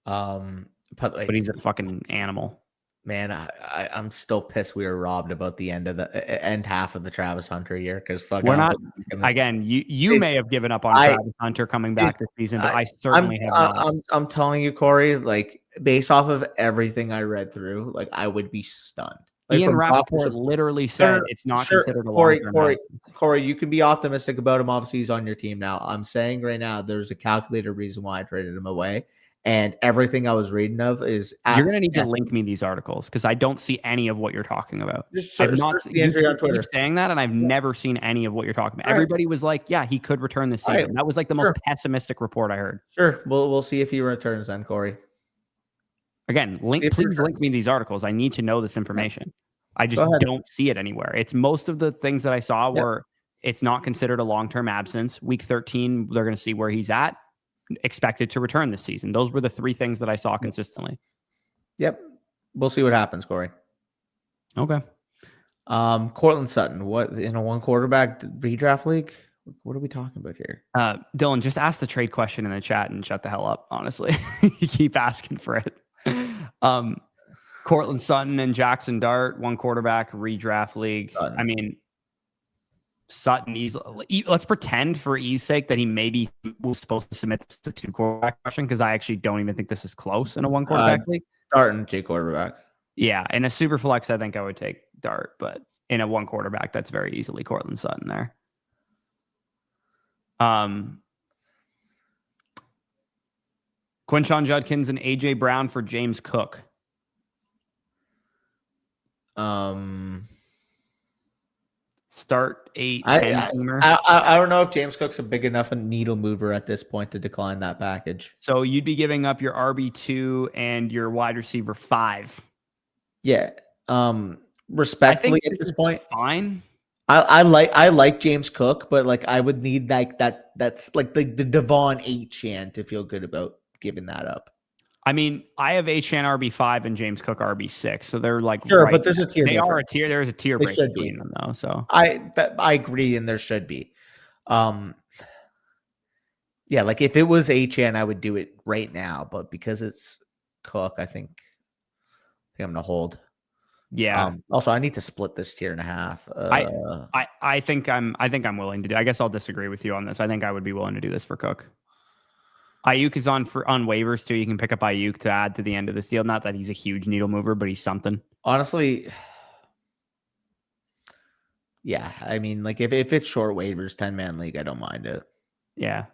[SPEAKER 1] But he's a fucking animal.
[SPEAKER 2] Man, I'm still pissed we were robbed about the end half of the Travis Hunter year because
[SPEAKER 1] we're not. Again, you may have given up on Travis Hunter coming back this season, but I certainly have not.
[SPEAKER 2] I'm telling you, Corey, like based off of everything I read through, like I would be stunned. Like,
[SPEAKER 1] Ian Rappaport literally said it's not considered a long-term.
[SPEAKER 2] Corey, you can be optimistic about him. Obviously, he's on your team now. I'm saying right now, there's a calculated reason why I traded him away. And everything I was reading of is
[SPEAKER 1] you're going to need to link me these articles because I don't see any of what you're talking about. I've not
[SPEAKER 2] the entry on Twitter
[SPEAKER 1] saying that, and I've never seen any of what you're talking about. Everybody was like, "Yeah, he could return this season." That was like the most pessimistic report I heard.
[SPEAKER 2] Sure, we'll see if he returns then, Corey.
[SPEAKER 1] Again, please link me these articles. I need to know this information. I just don't see it anywhere. It's most of the things that I saw were it's not considered a long-term absence. Week 13, they're going to see where he's at. Expected to return this season. Those were the three things that I saw consistently.
[SPEAKER 2] Yep. We'll see what happens, Corey.
[SPEAKER 1] Okay.
[SPEAKER 2] Cortland Sutton, what in a one quarterback redraft league? What are we talking about here?
[SPEAKER 1] Dylan, just ask the trade question in the chat and shut the hell up, honestly. You keep asking for it. Cortland Sutton and Jackson Dart, one quarterback redraft league. Sutton. I mean, Sutton, let's pretend for ease sake that he maybe was supposed to submit this to two quarterback question because I actually don't even think this is close in a one quarterback league.
[SPEAKER 2] Dart and two quarterback.
[SPEAKER 1] Yeah, in a super flex, I think I would take Dart, but in a one quarterback, that's very easily Cortland Sutton there. Quinshon Judkins and AJ Brown for James Cook. Start 8.
[SPEAKER 2] I don't know if James Cook's a big enough a needle mover at this point to decline that package.
[SPEAKER 1] So you'd be giving up your RB2 and your wide receiver 5.
[SPEAKER 2] Yeah. Respectfully at this point,
[SPEAKER 1] fine.
[SPEAKER 2] I like James Cook, but like I would need that's like the Devon Achane to feel good about giving that up.
[SPEAKER 1] I mean, I have Achane RB5 and James Cook RB6, so they're like
[SPEAKER 2] Sure,
[SPEAKER 1] right.
[SPEAKER 2] but there's a tier.
[SPEAKER 1] They
[SPEAKER 2] difference.
[SPEAKER 1] are a tier. There's a tier
[SPEAKER 2] They
[SPEAKER 1] break
[SPEAKER 2] should
[SPEAKER 1] between
[SPEAKER 2] be.
[SPEAKER 1] them, though. So
[SPEAKER 2] I agree, and there should be. Yeah, like if it was Achane, I would do it right now, but because it's Cook, I think I'm gonna hold.
[SPEAKER 1] yeah.
[SPEAKER 2] Also, I need to split this tier in half.
[SPEAKER 1] I think I'm willing to do. I guess I'll disagree with you on this. I think I would be willing to do this for Cook. Ayuk is on waivers too. You can pick up Ayuk to add to the end of this deal. Not that he's a huge needle mover, but he's something.
[SPEAKER 2] Honestly, yeah. I mean, like if it's short waivers, 10-man league, I don't mind it.
[SPEAKER 1] Yeah.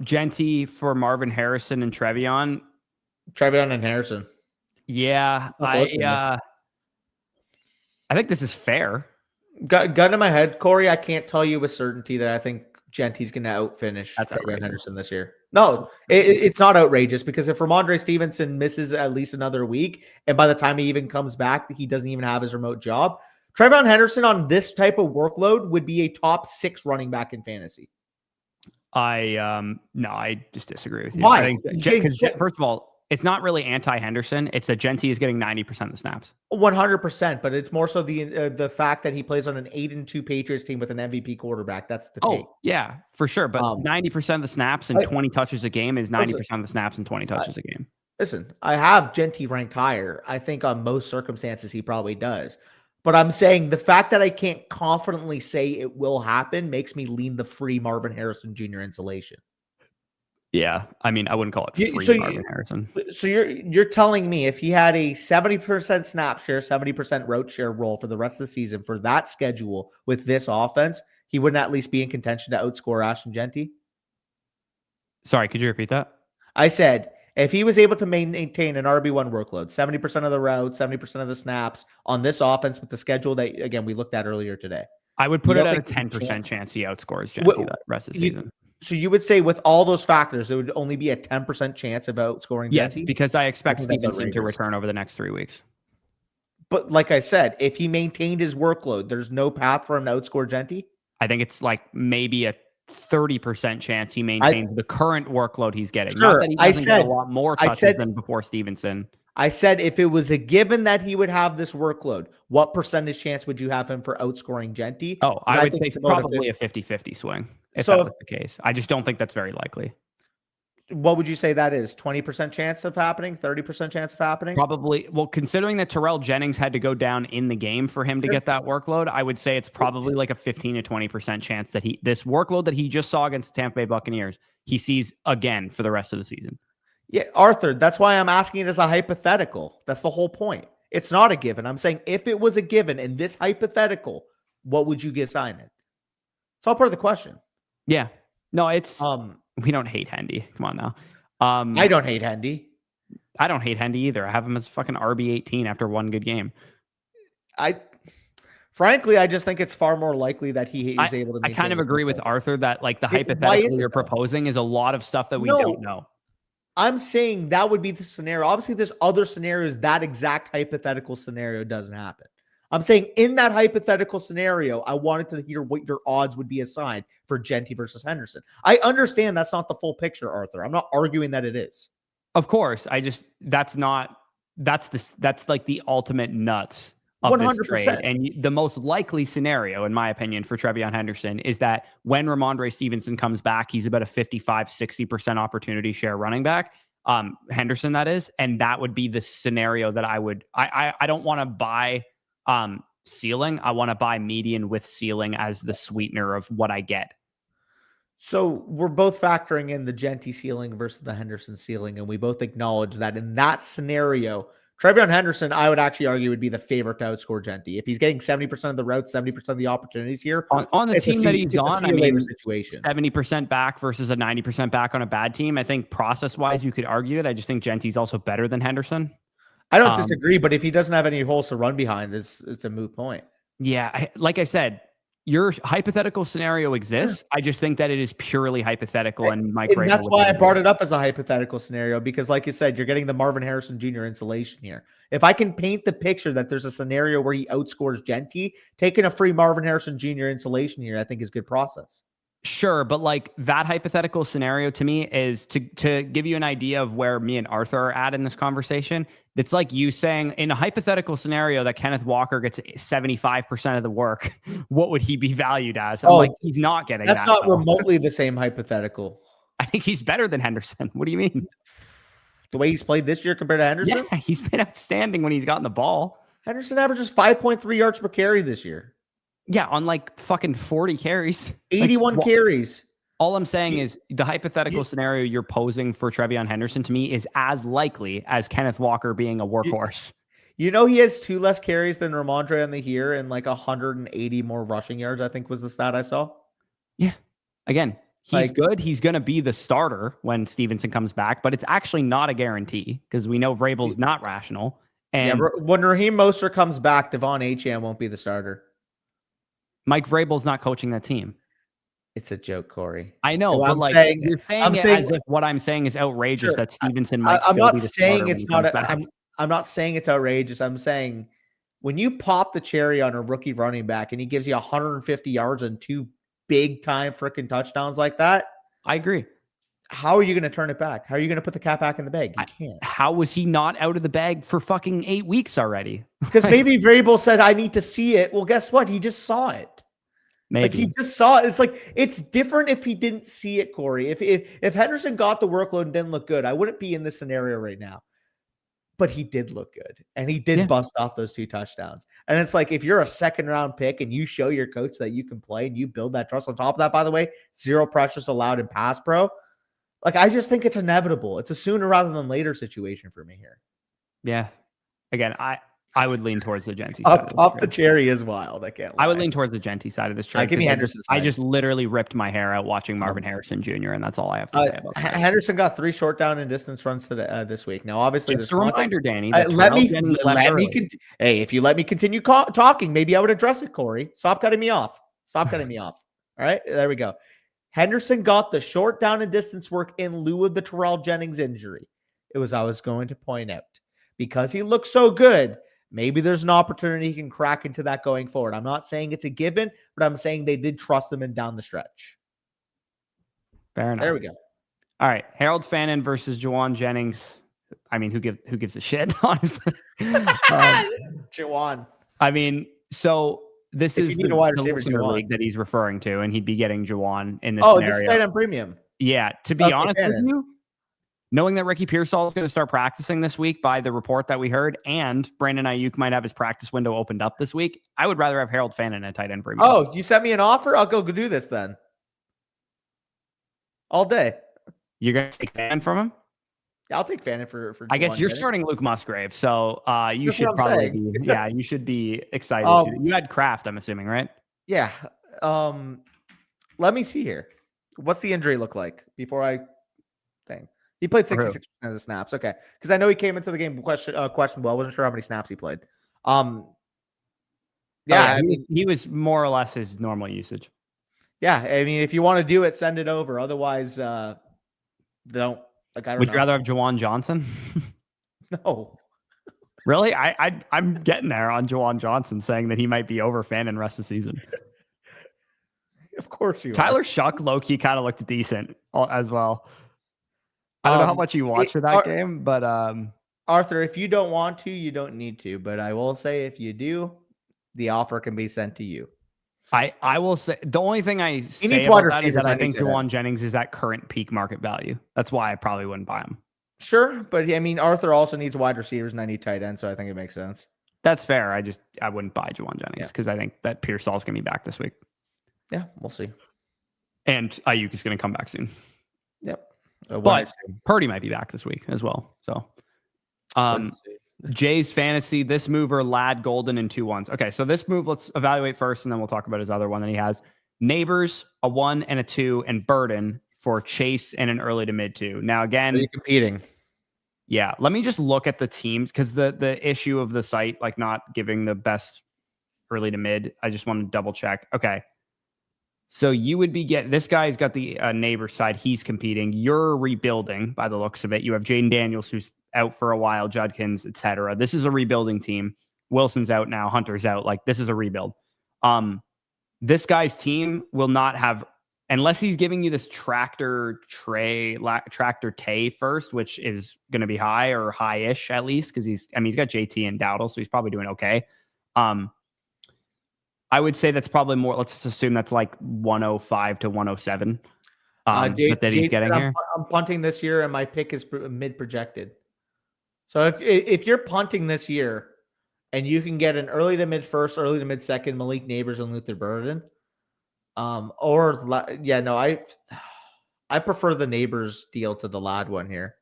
[SPEAKER 1] Genty for Marvin Harrison and Trevion.
[SPEAKER 2] Trevion and Harrison.
[SPEAKER 1] Yeah, I think this is fair.
[SPEAKER 2] Gun in my head, Corey. I can't tell you with certainty that I think Genty's going to outfinish
[SPEAKER 1] Trevion
[SPEAKER 2] Henderson this year. No, it's not outrageous because if Ramondre Stevenson misses at least another week, and by the time he even comes back, he doesn't even have his remote job. Trevion Henderson on this type of workload would be a top 6 running back in fantasy.
[SPEAKER 1] I just disagree with you.
[SPEAKER 2] Why?
[SPEAKER 1] I think first of all, it's not really anti-Henderson. It's that Genty is getting 90% of the snaps.
[SPEAKER 2] 100%, but it's more so the fact that he plays on an 8-2 Patriots team with an MVP quarterback. That's the take.
[SPEAKER 1] Yeah, for sure. But 90% of the snaps and 20 touches a game is 90% of the snaps and 20 touches a game.
[SPEAKER 2] Listen, I have Genty ranked higher. I think on most circumstances he probably does. But I'm saying the fact that I can't confidently say it will happen makes me lean the free Marvin Harrison Jr. insulation.
[SPEAKER 1] Yeah, I mean, I wouldn't call it free Marvin Harrison.
[SPEAKER 2] So you're telling me if he had a 70% snap share, 70% route share role for the rest of the season for that schedule with this offense, he wouldn't at least be in contention to outscore Ashton Genty?
[SPEAKER 1] Sorry, could you repeat that?
[SPEAKER 2] I said if he was able to maintain an RB1 workload, 70% of the routes, 70% of the snaps on this offense with the schedule that, again, we looked at earlier today.
[SPEAKER 1] I would put it at a 10% chance he outscores Genty the rest of the season.
[SPEAKER 2] So you would say with all those factors, there would only be a 10% chance of outscoring Genty?
[SPEAKER 1] Yes, because I expect Stevenson to return over the next 3 weeks.
[SPEAKER 2] But like I said, if he maintained his workload, there's no path for him to outscore Genty?
[SPEAKER 1] I think it's like maybe a 30% chance he maintains the current workload he's getting.
[SPEAKER 2] Sure,
[SPEAKER 1] not that he doesn't get a lot more touches than before Stevenson.
[SPEAKER 2] I said if it was a given that he would have this workload, what percentage chance would you have him for outscoring Genty?
[SPEAKER 1] Oh, I would say it's probably a 50-50 swing if that was the case. I just don't think that's very likely.
[SPEAKER 2] What would you say that is? 20% chance of happening? 30% chance of happening?
[SPEAKER 1] Probably. Well, considering that Terrell Jennings had to go down in the game for him to get that workload, I would say it's probably like a 15 to 20% chance that this workload that he just saw against the Tampa Bay Buccaneers, he sees again for the rest of the season.
[SPEAKER 2] Yeah, Arthur, that's why I'm asking it as a hypothetical. That's the whole point. It's not a given. I'm saying if it was a given in this hypothetical, what would you assign it? It's all part of the question.
[SPEAKER 1] Yeah. No, it's we don't hate Hendy. Come on now.
[SPEAKER 2] I don't hate Hendy.
[SPEAKER 1] I don't hate Hendy either. I have him as fucking RB18 after one good game.
[SPEAKER 2] Frankly, I just think it's far more likely that he is able to.
[SPEAKER 1] I kind of agree with Arthur that like the hypothetical you're proposing is a lot of stuff that we don't know.
[SPEAKER 2] I'm saying that would be the scenario. Obviously, there's other scenarios that exact hypothetical scenario doesn't happen. I'm saying in that hypothetical scenario, I wanted to hear what your odds would be assigned for Genty versus Henderson. I understand that's not the full picture, Arthur. I'm not arguing that it is.
[SPEAKER 1] Of course. That's like the ultimate nuts of 100%. This trade. And the most likely scenario, in my opinion, for Trevion Henderson is that when Ramondre Stevenson comes back, he's about a 55-60% opportunity share running back. Henderson, that is. And that would be the scenario that I don't want to buy ceiling. I want to buy median with ceiling as the sweetener of what I get.
[SPEAKER 2] So we're both factoring in the Genty ceiling versus the Henderson ceiling, and we both acknowledge that in that scenario, Trevion Henderson, I would actually argue, would be the favorite to outscore Genty. If he's getting 70% of the routes, 70% of the opportunities here.
[SPEAKER 1] On the team that he's on, I mean,
[SPEAKER 2] situation.
[SPEAKER 1] 70% back versus a 90% back on a bad team. I think process-wise, you could argue it. I just think Genty's also better than Henderson.
[SPEAKER 2] I don't disagree, but if he doesn't have any holes to run behind, it's a moot point.
[SPEAKER 1] Yeah, like I said, your hypothetical scenario exists. I just think that it is purely hypothetical, and Mike Vrabel
[SPEAKER 2] that's why I brought it up as a hypothetical scenario, because like you said, you're getting the Marvin Harrison Jr. insulation here. If I can paint the picture that there's a scenario where he outscores Genty, taking a free Marvin Harrison Jr. insulation here, I think is good process.
[SPEAKER 1] Sure, but like that hypothetical scenario to me is to give you an idea of where me and Arthur are at in this conversation. It's like you saying in a hypothetical scenario that Kenneth Walker gets 75% of the work, what would he be valued as? I'm like, he's not getting that.
[SPEAKER 2] That's not remotely the same hypothetical.
[SPEAKER 1] I think he's better than Henderson. What do you mean?
[SPEAKER 2] The way he's played this year compared to Henderson?
[SPEAKER 1] Yeah, he's been outstanding when he's gotten the ball.
[SPEAKER 2] Henderson averages 5.3 yards per carry this year.
[SPEAKER 1] Yeah, on like fucking 40 carries.
[SPEAKER 2] 81 carries.
[SPEAKER 1] All I'm saying is the hypothetical scenario you're posing for Trevion Henderson to me is as likely as Kenneth Walker being a workhorse.
[SPEAKER 2] You know, he has 2 less carries than Ramondre on the year and like 180 more rushing yards, I think was the stat I saw.
[SPEAKER 1] Yeah. Again, he's good. He's going to be the starter when Stevenson comes back, but it's actually not a guarantee because we know Vrabel's not rational. And
[SPEAKER 2] when Raheem Mostert comes back, Devon Achane won't be the starter.
[SPEAKER 1] Mike Vrabel's not coaching that team.
[SPEAKER 2] It's a joke, Corey.
[SPEAKER 1] I know, but like you're saying it as if what I'm saying is outrageous that Stevenson might still be the starter.
[SPEAKER 2] I'm not saying it's outrageous. I'm saying when you pop the cherry on a rookie running back and he gives you 150 yards and 2 big time freaking touchdowns like that,
[SPEAKER 1] I agree.
[SPEAKER 2] How are you going to turn it back? How are you going to put the cat back in the bag? You can't.
[SPEAKER 1] How was he not out of the bag for fucking 8 weeks already?
[SPEAKER 2] Because maybe Vrabel said, I need to see it. Well, guess what? He just saw it.
[SPEAKER 1] Maybe.
[SPEAKER 2] Like he just saw it. It's like, it's different if he didn't see it, Corey. If Henderson got the workload and didn't look good, I wouldn't be in this scenario right now. But he did look good. And he did bust off those 2 touchdowns. And it's like, if you're a 2nd round pick and you show your coach that you can play and you build that trust on top of that, by the way, 0 pressures allowed in pass pro. Like, I just think it's inevitable. It's a sooner rather than later situation for me here.
[SPEAKER 1] Yeah. Again, I would lean towards the Genty side.
[SPEAKER 2] Up the cherry is wild. I can't lie.
[SPEAKER 1] I would lean towards the Genty side of this trade.
[SPEAKER 2] Give me Henderson.
[SPEAKER 1] I just literally ripped my hair out watching Marvin Harrison Jr., and that's all I have to say about that.
[SPEAKER 2] Henderson got 3 short down and distance runs today, this week. Now, obviously,
[SPEAKER 1] just a reminder, Danny.
[SPEAKER 2] Hey, if you let me continue talking, maybe I would address it, Corey. Stop cutting me off. All right, there we go. Henderson got the short down and distance work in lieu of the Terrell Jennings injury. It was, I was going to point out, because he looks so good, maybe there's an opportunity he can crack into that going forward. I'm not saying it's a given, but I'm saying they did trust him in down the stretch.
[SPEAKER 1] Fair enough.
[SPEAKER 2] There we go.
[SPEAKER 1] All right. Harold Fannin versus Juwan Jennings. I mean, who gives a shit, honestly?
[SPEAKER 2] Juwan.
[SPEAKER 1] I mean, so this is the
[SPEAKER 2] wide receiver
[SPEAKER 1] league that he's referring to, and he'd be getting Juwan in this scenario.
[SPEAKER 2] This is on premium.
[SPEAKER 1] Yeah. To be honest with you, knowing that Ricky Pearsall is going to start practicing this week by the report that we heard, and Brandon Ayuk might have his practice window opened up this week, I would rather have Harold Fannin at tight end premium.
[SPEAKER 2] Oh, you sent me an offer? I'll go do this then. All day.
[SPEAKER 1] You're going to take Fannin from him?
[SPEAKER 2] Yeah, I'll take Fannin for
[SPEAKER 1] I guess you're starting Luke Musgrave, so you should probably be, you should be excited. You had Kraft, I'm assuming, right?
[SPEAKER 2] Yeah. Let me see here. What's the injury look like before I think? He played 66% of the snaps. Okay. Because I know he came into the game questionable. I wasn't sure how many snaps he played.
[SPEAKER 1] He was more or less his normal usage.
[SPEAKER 2] Yeah. I mean, if you want to do it, send it over. Otherwise, don't. Like, I don't know.
[SPEAKER 1] Would you rather have Juwan Johnson?
[SPEAKER 2] No.
[SPEAKER 1] Really? I'm getting there on Juwan Johnson saying that he might be over Fannin rest of the season.
[SPEAKER 2] Of course you
[SPEAKER 1] Tyler Shuck low-key kind of looked decent as well. I don't know how much you watched for that game, but
[SPEAKER 2] Arthur, if you don't want to, you don't need to. But I will say, if you do, the offer can be sent to you.
[SPEAKER 1] I will say the only thing I say about that is that I think Juwan Jennings is at current peak market value. That's why I probably wouldn't buy him.
[SPEAKER 2] Sure, but I mean, Arthur also needs wide receivers, and I need tight ends, so I think it makes sense.
[SPEAKER 1] That's fair. I wouldn't buy Juwan Jennings because I think that Pearsall's going to be back this week.
[SPEAKER 2] Yeah, we'll see.
[SPEAKER 1] And Ayuk is going to come back soon.
[SPEAKER 2] Yep.
[SPEAKER 1] But Purdy might be back this week as well. So, Jay's fantasy, this mover, Lad, Golden, and 2 1s. Okay, so this move, let's evaluate first, and then we'll talk about his other one that he has. Neighbors, a 1 and a 2, and Burden for Chase and an early to mid 2. Now, again,
[SPEAKER 2] are you competing?
[SPEAKER 1] Yeah, let me just look at the teams because the issue of the site, like not giving the best early to mid, I just want to double check. Okay, So you would be this guy's got the neighbor side. He's competing. You're rebuilding by the looks of it. You have Jaden Daniels, who's out for a while, Judkins, etc. This is a rebuilding team. Wilson's out now. Hunter's out. Like, this is a rebuild. This guy's team will not have, unless he's giving you this tractor Tay first, which is going to be high or high-ish at least, because he's got JT and Dowdle, so he's probably doing okay. I would say that's probably more. Let's just assume that's like 105 to 107 that he's getting here.
[SPEAKER 2] I'm punting this year, and my pick is mid projected. So if you're punting this year, and you can get an early to mid first, early to mid second, Malik Neighbors and Luther Burden, I prefer the Neighbors deal to the Ladd one here.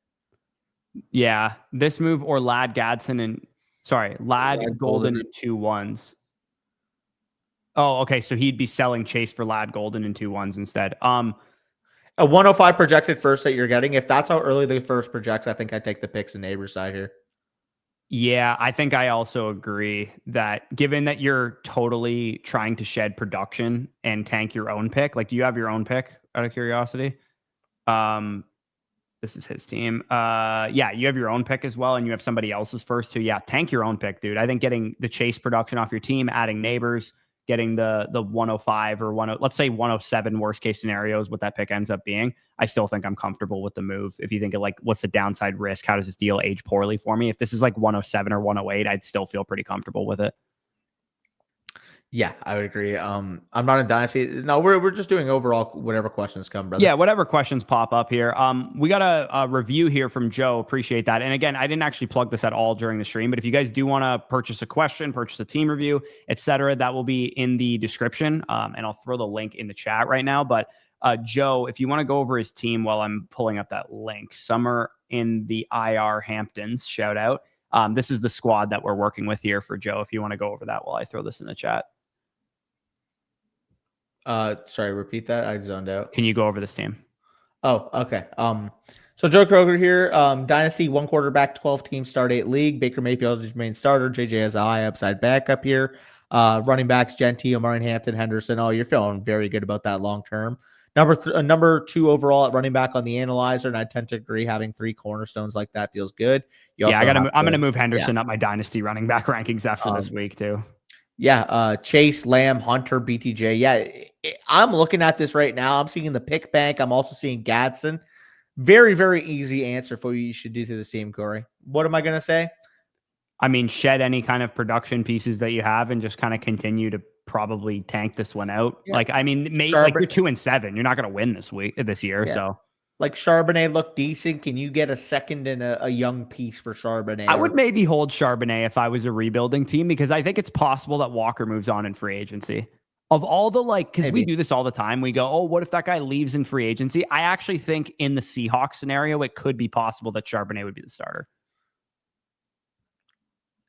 [SPEAKER 1] Yeah, this move or Ladd Golden and 2 1s. Oh, okay. So he'd be selling Chase for Ladd Golden and 2 1s instead.
[SPEAKER 2] A 105 projected first that you're getting. If that's how early the first projects, I think I'd take the picks and Neighbors side here.
[SPEAKER 1] Yeah, I think I also agree that given that you're totally trying to shed production and tank your own pick, like, do you have your own pick out of curiosity? This is his team. Yeah, you have your own pick as well, and you have somebody else's first too. Yeah, tank your own pick, dude. I think getting the Chase production off your team, adding Neighbors, getting the 105 or let's say 107 worst case scenarios, what that pick ends up being, I still think I'm comfortable with the move. If you think of like, what's the downside risk? How does this deal age poorly for me? If this is like 107 or 108, I'd still feel pretty comfortable with it.
[SPEAKER 2] Yeah, I would agree. I'm not in Dynasty. No, we're just doing overall whatever questions come, brother.
[SPEAKER 1] Yeah, whatever questions pop up here. We got a review here from Joe. Appreciate that. And again, I didn't actually plug this at all during the stream, but if you guys do want to purchase a question, purchase a team review, etc., that will be in the description. And I'll throw the link in the chat right now. But Joe, if you want to go over his team while I'm pulling up that link, Summer in the IR Hamptons, shout out. This is the squad that we're working with here for Joe. If you want to go over that while I throw this in the chat.
[SPEAKER 2] Sorry, repeat that. I zoned out.
[SPEAKER 1] Can you go over this team?
[SPEAKER 2] Oh, okay. So Joe Kroger here. Dynasty, 1 quarterback, 12 team start 8 league. Baker Mayfield is main starter. JJ has a high upside backup here. Running backs, Genty, Omarion Hampton, Henderson. Oh, you're feeling very good about that long term. Number 2 overall at running back on the analyzer, and I tend to agree having 3 cornerstones like that feels good. I'm
[SPEAKER 1] going to move Henderson up my dynasty running back rankings after this week too.
[SPEAKER 2] Yeah, Chase, Lamb, Hunter, BTJ. Yeah, I'm looking at this right now. I'm seeing the pick bank. I'm also seeing Gadsden. Very, very easy answer for you should do through the team, Corey. What am I going to say?
[SPEAKER 1] I mean, shed any kind of production pieces that you have and just kind of continue to probably tank this one out. Yeah. Like, I mean, maybe like you're 2-7. You're not going to win this year. Yeah. So.
[SPEAKER 2] Like Charbonnet looked decent. Can you get a second and a young piece for Charbonnet?
[SPEAKER 1] I would maybe hold Charbonnet if I was a rebuilding team, because I think it's possible that Walker moves on in free agency. Of all the because we do this all the time. We go, oh, what if that guy leaves in free agency? I actually think in the Seahawks scenario, it could be possible that Charbonnet would be the starter.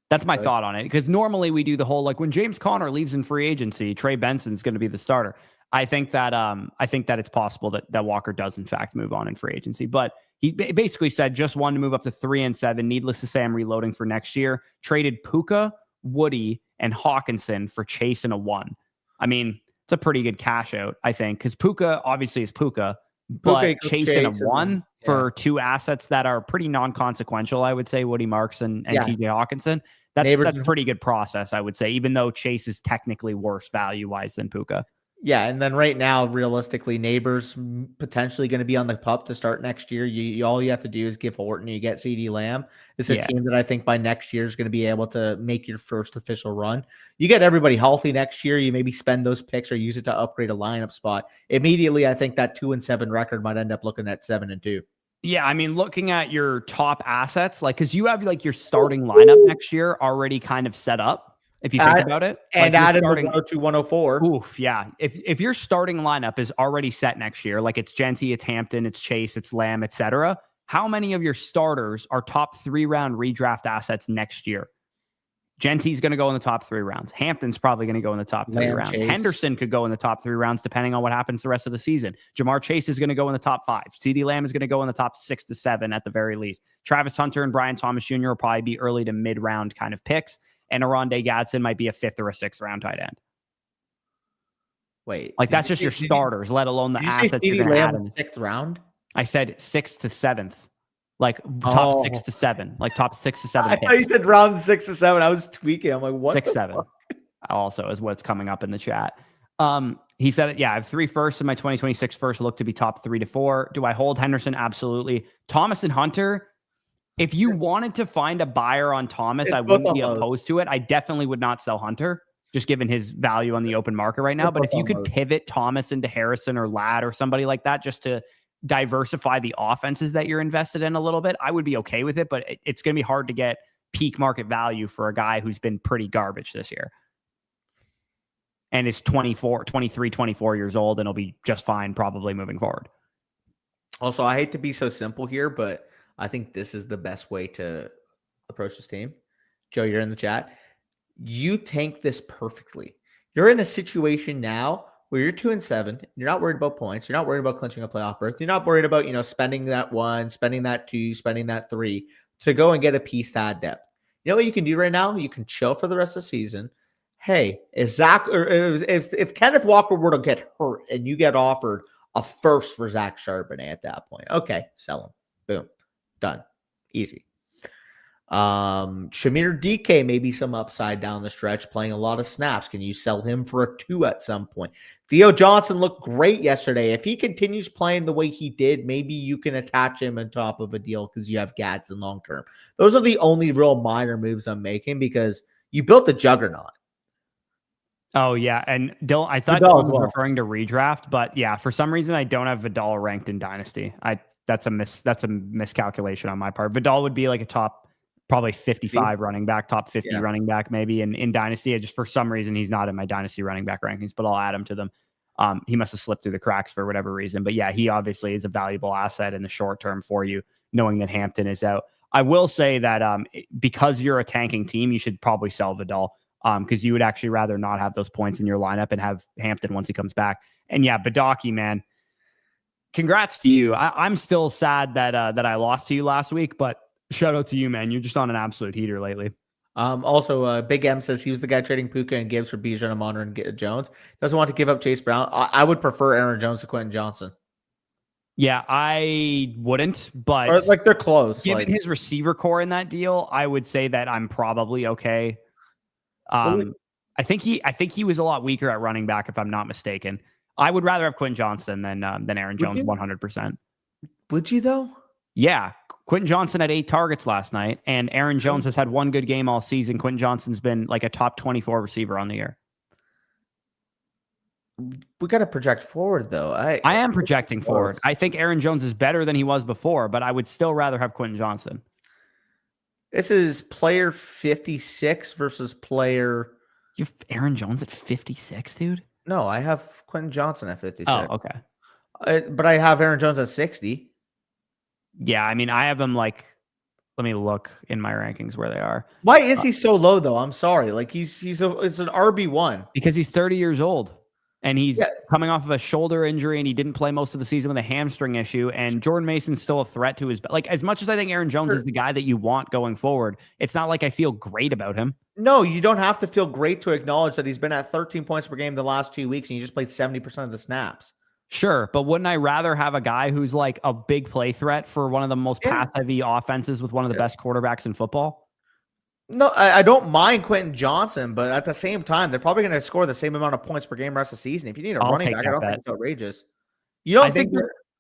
[SPEAKER 1] That's my thought on it. Because normally we do the whole, like, when James Conner leaves in free agency, Trey Benson's going to be the starter. I think that it's possible that Walker does in fact move on in free agency, but he basically said just wanted to move up to 3-7. Needless to say, I'm reloading for next year. Traded Puka, Woody, and Hawkinson for Chase and a 1. I mean, it's a pretty good cash out, I think, because Puka obviously is Puka, but Chase and a 1 for 2 assets that are pretty non-consequential, I would say, Woody Marks and TJ Hawkinson. That's a pretty good process, I would say, even though Chase is technically worse value-wise than Puka.
[SPEAKER 2] Yeah, and then right now, realistically, Neighbors potentially going to be on the pup to start next year. All you have to do is give Horton. You get CeeDee Lamb. It's a team that I think by next year is going to be able to make your first official run. You get everybody healthy next year. You maybe spend those picks or use it to upgrade a lineup spot. Immediately, I think that 2-7 record might end up looking at 7-2.
[SPEAKER 1] Yeah, I mean, looking at your top assets, like, because you have like your starting lineup next year already kind of set up. If you think about it,
[SPEAKER 2] and like added 102, 104.
[SPEAKER 1] Oof, yeah. If your starting lineup is already set next year, like it's Genty, it's Hampton, it's Chase, it's Lamb, etc., how many of your starters are top 3-round redraft assets next year? Genty's going to go in the top 3 rounds. Hampton's probably going to go in the top 3 rounds. Chase. Henderson could go in the top 3 rounds, depending on what happens the rest of the season. Jamar Chase is going to go in the top 5. CeeDee Lamb is going to go in the top 6 to 7 at the very least. Travis Hunter and Brian Thomas Jr. will probably be early to mid-round kind of picks. And Aronde Gadsden might be a 5th or a 6th round tight end.
[SPEAKER 2] Wait,
[SPEAKER 1] Like that's just your starters, let alone the
[SPEAKER 2] did you say
[SPEAKER 1] assets you're
[SPEAKER 2] CeeDee
[SPEAKER 1] going to
[SPEAKER 2] Lamb
[SPEAKER 1] add
[SPEAKER 2] in
[SPEAKER 1] in.
[SPEAKER 2] the 6th round?
[SPEAKER 1] I said 6th to 7th, like top 6 to 7, like top 6 to 7
[SPEAKER 2] I
[SPEAKER 1] picks.
[SPEAKER 2] thought you said round 6 to 7. I was tweaking. I'm like, what?
[SPEAKER 1] 6, 7. Also is what's coming up in the chat. He said, yeah, I have 3 firsts in my 2026 first look to be top 3 to 4. Do I hold Henderson? Absolutely. Thomas and Hunter. If you wanted to find a buyer on Thomas, I wouldn't be opposed to it. I definitely would not sell Hunter, just given his value on the open market right now. But if you could pivot Thomas into Harrison or Ladd or somebody like that, just to diversify the offenses that you're invested in a little bit, I would be okay with it. But it's going to be hard to get peak market value for a guy who's been pretty garbage this year and is 23, 24 years old, and he'll be just fine probably moving forward.
[SPEAKER 2] Also, I hate to be so simple here, but I think this is the best way to approach this team. Joe, you're in the chat. You tank this perfectly. You're in a situation now where you're 2-7. You're not worried about points. You're not worried about clinching a playoff berth. You're not worried about, spending that 1, spending that 2, spending that 3 to go and get a piece to add depth. You know what you can do right now? You can chill for the rest of the season. Hey, if Kenneth Walker were to get hurt and you get offered a first for Zach Charbonnet at that point, okay, sell him. Boom. Done. Easy. Shamir DK, maybe some upside down the stretch, playing a lot of snaps. Can you sell him for a 2 at some point? Theo Johnson looked great yesterday. If he continues playing the way he did, maybe you can attach him on top of a deal because you have Gadsden long term. Those are the only real minor moves I'm making because you built a juggernaut.
[SPEAKER 1] Oh, yeah. And Dylan, I thought Dylan was referring to redraft, but yeah, for some reason, I don't have Vidal ranked in Dynasty. That's a miscalculation on my part. Vidal would be like a top probably 55 running back, top 50 running back, maybe in Dynasty. Just for some reason, he's not in my Dynasty running back rankings, but I'll add him to them. He must have slipped through the cracks for whatever reason. But yeah, he obviously is a valuable asset in the short term for you, knowing that Hampton is out. I will say that because you're a tanking team, you should probably sell Vidal because you would actually rather not have those points in your lineup and have Hampton once he comes back. And yeah, Badaki, man, congrats to you. I'm still sad that I lost to you last week, but shout out to you, man. You're just on an absolute heater lately.
[SPEAKER 2] Also, Big M says he was the guy trading Puka and Gibbs for Bijan, Amon, and Jones. Doesn't want to give up Chase Brown. I would prefer Aaron Jones to Quentin Johnson.
[SPEAKER 1] Yeah, I wouldn't, but
[SPEAKER 2] or like they're close.
[SPEAKER 1] Given his receiver core in that deal, I would say that I'm probably okay. I think he was a lot weaker at running back, if I'm not mistaken. I would rather have Quentin Johnson than Aaron Jones, 100%.
[SPEAKER 2] Would you though?
[SPEAKER 1] Yeah, Quentin Johnson had 8 targets last night, and Aaron Jones has had 1 good game all season. Quentin Johnson's been like a top 24 receiver on the year.
[SPEAKER 2] We got to project forward, though. I
[SPEAKER 1] am projecting forward. I think Aaron Jones is better than he was before, but I would still rather have Quentin Johnson.
[SPEAKER 2] This is player 56 versus player.
[SPEAKER 1] You have Aaron Jones at 56, dude?
[SPEAKER 2] No, I have Quentin Johnson at 56.
[SPEAKER 1] Oh, okay.
[SPEAKER 2] But I have Aaron Jones at 60.
[SPEAKER 1] Yeah, I mean, I have him like. Let me look in my rankings where they are.
[SPEAKER 2] Why is he so low, though? I'm sorry. Like it's an RB1
[SPEAKER 1] because he's 30 years old. And he's coming off of a shoulder injury, and he didn't play most of the season with a hamstring issue. And Jordan Mason's still a threat to his like. As much as I think Aaron Jones is the guy that you want going forward, it's not like I feel great about him.
[SPEAKER 2] No, you don't have to feel great to acknowledge that he's been at 13 points per game the last 2 weeks, and he just played 70% of the snaps.
[SPEAKER 1] Sure, but wouldn't I rather have a guy who's like a big play threat for one of the most pass-heavy offenses with one of the best quarterbacks in football?
[SPEAKER 2] No, I don't mind Quentin Johnson, but at the same time, they're probably going to score the same amount of points per game rest of the season. If you need a running back, I don't think it's outrageous. You don't think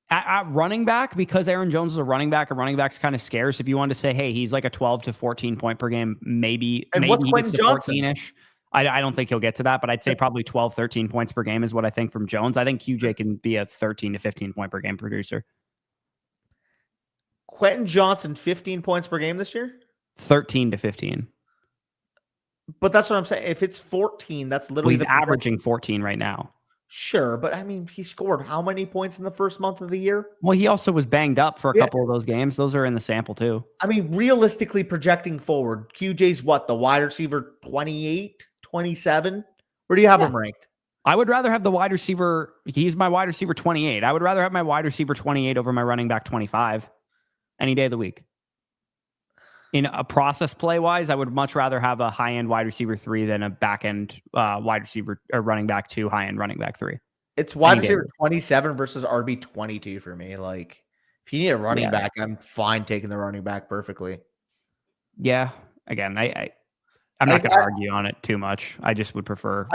[SPEAKER 1] at running back, because Aaron Jones is a running back, and running back's kind of scarce. If you wanted to say, hey, he's like a 12 to 14 point per game, maybe
[SPEAKER 2] what's
[SPEAKER 1] he
[SPEAKER 2] Quentin
[SPEAKER 1] gets to 14-ish. I don't think he'll get to that, but I'd say probably 12, 13 points per game is what I think from Jones. I think QJ can be a 13 to 15 point per game producer.
[SPEAKER 2] Quentin Johnson, 15 points per game this year?
[SPEAKER 1] 13 to 15.
[SPEAKER 2] But that's what I'm saying. If it's 14, that's literally
[SPEAKER 1] he's averaging 14 right now.
[SPEAKER 2] Sure, but I mean, he scored how many points in the first month of the year?
[SPEAKER 1] Well, he also was banged up for a couple of those games. Those are in the sample too.
[SPEAKER 2] I mean, realistically projecting forward, QJ's what, the wide receiver 28, 27? Where do you have him ranked?
[SPEAKER 1] I would rather have the wide receiver. He's my wide receiver 28. I would rather have my wide receiver 28 over my running back 25 any day of the week. In a process play wise, I would much rather have a high end wide receiver 3 than a back end wide receiver or running back 2, high end running back 3.
[SPEAKER 2] It's wide receiver 27 versus RB 22 for me. Like, if you need a running back, I'm fine taking the running back perfectly.
[SPEAKER 1] Yeah. Again, I'm not going to argue on it too much. I just would prefer.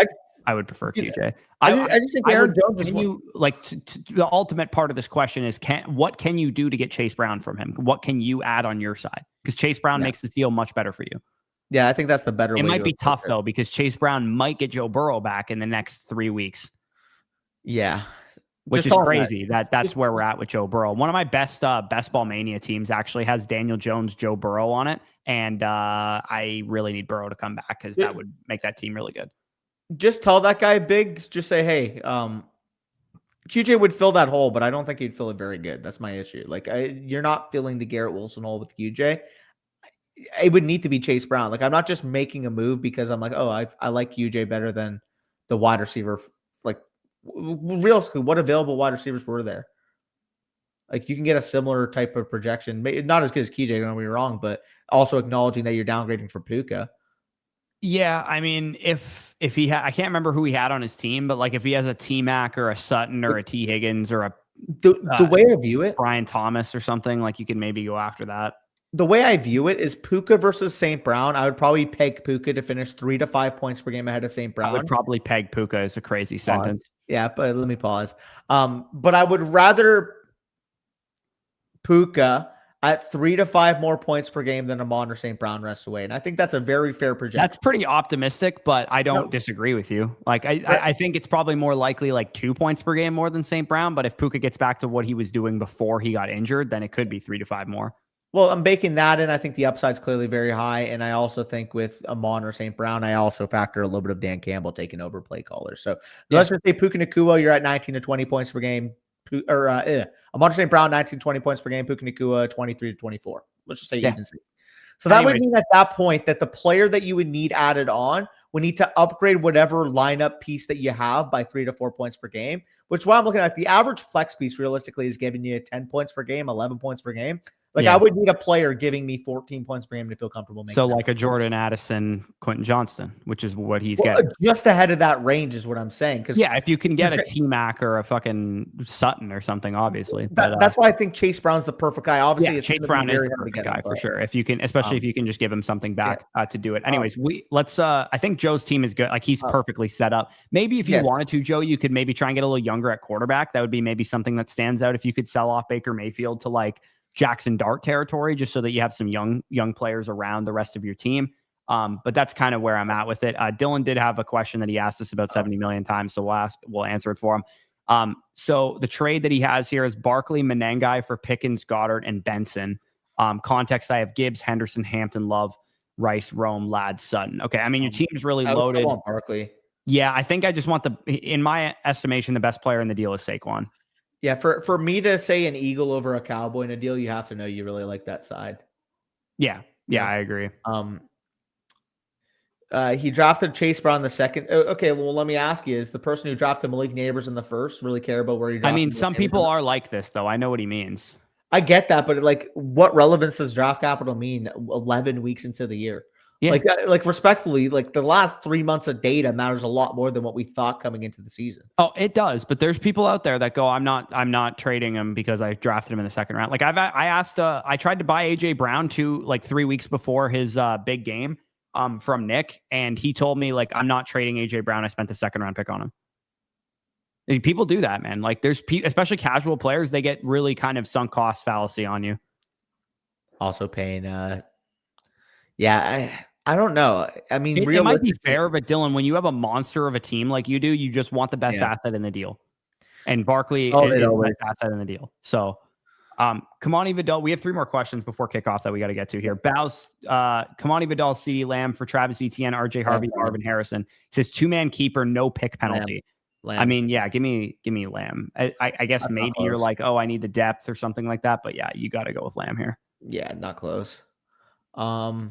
[SPEAKER 1] I would prefer QJ.
[SPEAKER 2] I just think Aaron Jones is
[SPEAKER 1] the ultimate part of this question is what can you do to get Chase Brown from him? What can you add on your side? Because Chase Brown makes this deal much better for you.
[SPEAKER 2] Yeah, I think that's the better way.
[SPEAKER 1] It might be tough though, because Chase Brown might get Joe Burrow back in the next 3 weeks.
[SPEAKER 2] Yeah.
[SPEAKER 1] Which is crazy. That's where we're at with Joe Burrow. One of my best ball mania teams actually has Daniel Jones, Joe Burrow on it. And I really need Burrow to come back because that would make that team really good.
[SPEAKER 2] Just tell that guy, Biggs, just say, hey, QJ would fill that hole, but I don't think he'd fill it very good. That's my issue. Like, you're not filling the Garrett Wilson hole with QJ. It would need to be Chase Brown. Like, I'm not just making a move because I'm like, oh, I like QJ better than the wide receiver. Like, realistically, what available wide receivers were there? Like, you can get a similar type of projection. Not as good as QJ, don't get me wrong, but also acknowledging that you're downgrading for Puka.
[SPEAKER 1] Yeah, I mean, if he I can't remember who he had on his team, but like if he has a T-Mac or a Sutton or a T. Higgins or
[SPEAKER 2] the way I view it,
[SPEAKER 1] Brian Thomas or something, like you can maybe go after that.
[SPEAKER 2] The way I view it is Puka versus St. Brown. I would probably peg Puka to finish 3 to 5 points per game ahead of St. Brown.
[SPEAKER 1] I would probably peg Puka as a crazy sentence.
[SPEAKER 2] Yeah, but let me pause. But I would rather Puka at 3 to 5 more points per game than Amon or St. Brown rests away. And I think that's a very fair projection.
[SPEAKER 1] That's pretty optimistic, but I don't disagree with you. Like, I think it's probably more likely like 2 points per game more than St. Brown. But if Puka gets back to what he was doing before he got injured, then it could be 3 to 5 more.
[SPEAKER 2] Well, I'm baking that in. I think the upside's clearly very high. And I also think with Amon or St. Brown, I also factor a little bit of Dan Campbell taking over play caller. So let's just say Puka Nacua, you're at 19 to 20 points per game. Amon St. Brown, 19 to 20 points per game. Puka Nacua, 23 to 24. Let's just say even. So that would mean at that point that the player that you would need added on would need to upgrade whatever lineup piece that you have by 3 to 4 points per game, which while I'm looking at the average flex piece realistically is giving you 10 points per game, 11 points per game. Like, I would need a player giving me 14 points per game to feel comfortable making.
[SPEAKER 1] So like a Jordan Addison, Quentin Johnston, which is what he's getting.
[SPEAKER 2] Just ahead of that range is what I'm saying. Because
[SPEAKER 1] if you can get a T-Mac or a fucking Sutton or something, obviously.
[SPEAKER 2] That's why I think Chase Brown's the perfect guy. Obviously,
[SPEAKER 1] Chase Brown is the perfect guy for sure. If you can, especially if you can just give him something back to do it. Anyways, let's. I think Joe's team is good. Like, he's perfectly set up. Maybe if you wanted to, Joe, you could maybe try and get a little younger at quarterback. That would be maybe something that stands out. If you could sell off Baker Mayfield to like Jackson Dart territory, just so that you have some young players around the rest of your team. But that's kind of where I'm at with it. Dylan did have a question that he asked us about 70 million times, so we'll answer it for him. So the trade that he has here is Barkley, Menengai for Pickens, Goddard, and Benson. Context: I have Gibbs, Henderson, Hampton, Love, Rice, Rome, Ladd, Sutton. Okay, I mean your team's really loaded.
[SPEAKER 2] I want Barkley.
[SPEAKER 1] Yeah, I think I just want in my estimation, the best player in the deal is Saquon.
[SPEAKER 2] Yeah, for me to say an Eagle over a Cowboy in a deal, you have to know you really like that side.
[SPEAKER 1] Yeah, I agree.
[SPEAKER 2] He drafted Chase Brown the second. Okay, well, let me ask you: is the person who drafted Malik Neighbors in the first really care about where he?
[SPEAKER 1] I mean, some people are like this, though. I know what he means.
[SPEAKER 2] I get that, but like, what relevance does draft capital mean 11 weeks into the year? Yeah. Like respectfully, like the last 3 months of data matters a lot more than what we thought coming into the season.
[SPEAKER 1] Oh, it does. But there's people out there that go, I'm not trading him because I drafted him in the second round. Like I tried to buy AJ Brown 3 weeks before his big game from Nick. And he told me like, I'm not trading AJ Brown. I spent the second round pick on him. And people do that, man. Like there's especially casual players, they get really kind of sunk cost fallacy on you.
[SPEAKER 2] Also paying, I don't know. I mean,
[SPEAKER 1] it might be fair, but Dylan, when you have a monster of a team like you do, you just want the best asset in the deal. And Barkley is the best asset in the deal. So, Kamani Vidal, we have 3 more questions before kickoff that we got to get to here. Bows, Kamani Vidal, CeeDee Lamb for Travis Etienne, RJ Harvey, Marvin Harrison. It says 2-man keeper, no pick penalty.
[SPEAKER 2] Lamb.
[SPEAKER 1] I mean, yeah, give me Lamb. I guess maybe you're like, oh, I need the depth or something like that. But yeah, you got to go with Lamb here.
[SPEAKER 2] Yeah, not close.
[SPEAKER 1] Kamani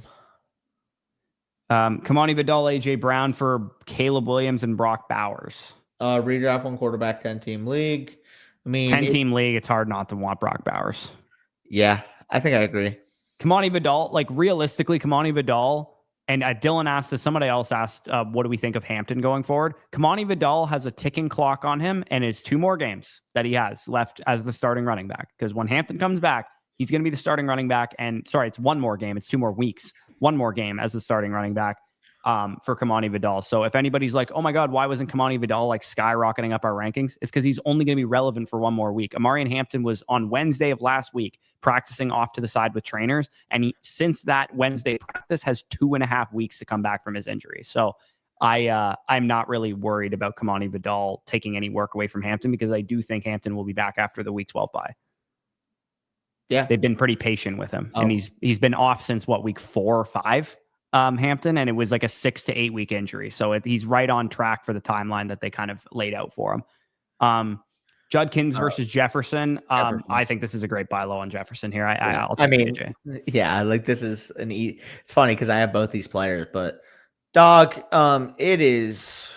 [SPEAKER 1] Vidal, AJ Brown for Caleb Williams and Brock Bowers.
[SPEAKER 2] Redraft 1 quarterback, 10-team league. I mean,
[SPEAKER 1] 10-team league. It's hard not to want Brock Bowers.
[SPEAKER 2] Yeah, I think I agree.
[SPEAKER 1] Kamani Vidal, like realistically, Kamani Vidal, and Dylan asked this, somebody else asked, what do we think of Hampton going forward? Kamani Vidal has a ticking clock on him, and it's 2 more games that he has left as the starting running back. Because when Hampton comes back, he's going to be the starting running back. And sorry, it's 1 more game. It's 2 more weeks. 1 more game as the starting running back for Kamani Vidal. So if anybody's like, oh my God, why wasn't Kamani Vidal like skyrocketing up our rankings? It's because he's only going to be relevant for 1 more week. Amarian Hampton was on Wednesday of last week practicing off to the side with trainers. And since that Wednesday practice has 2.5 weeks to come back from his injury. So I'm not really worried about Kamani Vidal taking any work away from Hampton, because I do think Hampton will be back after the week 12 bye.
[SPEAKER 2] Yeah.
[SPEAKER 1] They've been pretty patient with him. And he's been off since week 4 or 5. Hampton, and it was like a 6 to 8 week injury. So he's right on track for the timeline that they kind of laid out for him. Judkins versus Jefferson. I think this is a great buy low on Jefferson here. I'll take AJ.
[SPEAKER 2] Yeah, like this is it's funny because I have both these players, but dog, it's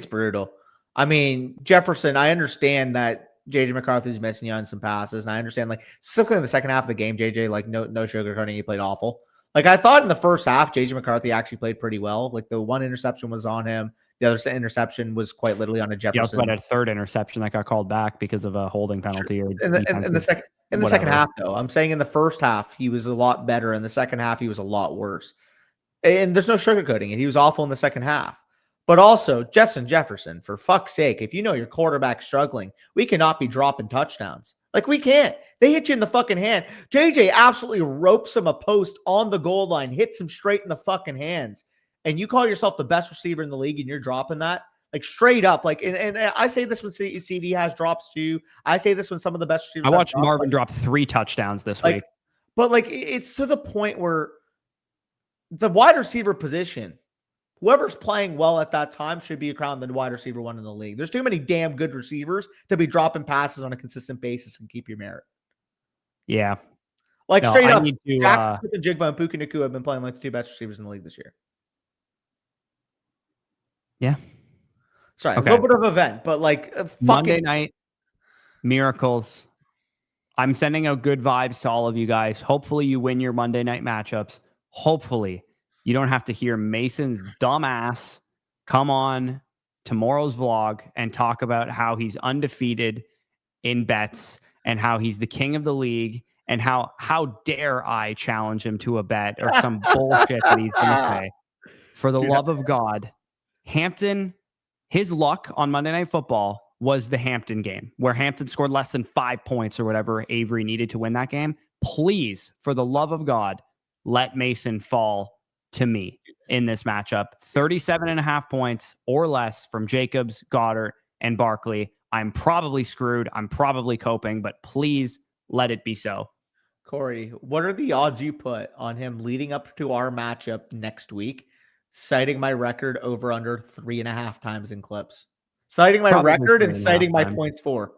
[SPEAKER 2] brutal. I mean, Jefferson, I understand that JJ McCarthy's missing you on some passes, and I understand, like, specifically in the second half of the game, JJ, like, no sugarcoating, he played awful. Like, I thought in the first half, JJ McCarthy actually played pretty well. Like, the 1 interception was on him. The other interception was quite literally on a Jefferson.
[SPEAKER 1] He also had a 3rd interception that got called back because of a holding penalty. Or
[SPEAKER 2] in the second half, though, I'm saying in the first half, he was a lot better. In the second half, he was a lot worse. And there's no sugarcoating it. He was awful in the second half. But also, Justin Jefferson, for fuck's sake, if you know your quarterback's struggling, we cannot be dropping touchdowns. Like, we can't. They hit you in the fucking hand. JJ absolutely ropes him a post on the goal line, hits him straight in the fucking hands. And you call yourself the best receiver in the league and you're dropping that? Like, straight up. Like, and I say this when CD has drops too. I say this when some of the best receivers.
[SPEAKER 1] I watched Marvin drop 3 touchdowns this week.
[SPEAKER 2] But, like, it's to the point where the wide receiver position, whoever's playing well at that time should be crowned the wide receiver 1 in the league. There's too many damn good receivers to be dropping passes on a consistent basis and keep your merit.
[SPEAKER 1] Yeah.
[SPEAKER 2] Like, no, straight up, Jackson Smith and Jigba and Puka Nacua have been playing like the 2 best receivers in the league this year.
[SPEAKER 1] Yeah.
[SPEAKER 2] Sorry, okay. A little bit of event, but like
[SPEAKER 1] Monday night miracles. I'm sending out good vibes to all of you guys. Hopefully you win your Monday night matchups. Hopefully you don't have to hear Mason's dumbass come on tomorrow's vlog and talk about how he's undefeated in bets and how he's the king of the league and how dare I challenge him to a bet or some bullshit that he's going to say. For the love of God, Hampton, his luck on Monday Night Football was the Hampton game where Hampton scored less than 5 points or whatever Avery needed to win that game. Please, for the love of God, let Mason fall to me in this matchup. 37.5 points or less from Jacobs, Goddard, and Barkley. I'm probably screwed. I'm probably coping, but please let it be so.
[SPEAKER 2] Corey, what are the odds you put on him leading up to our matchup next week, citing my record over under 3.5 times in clips? Citing my record and citing my points for.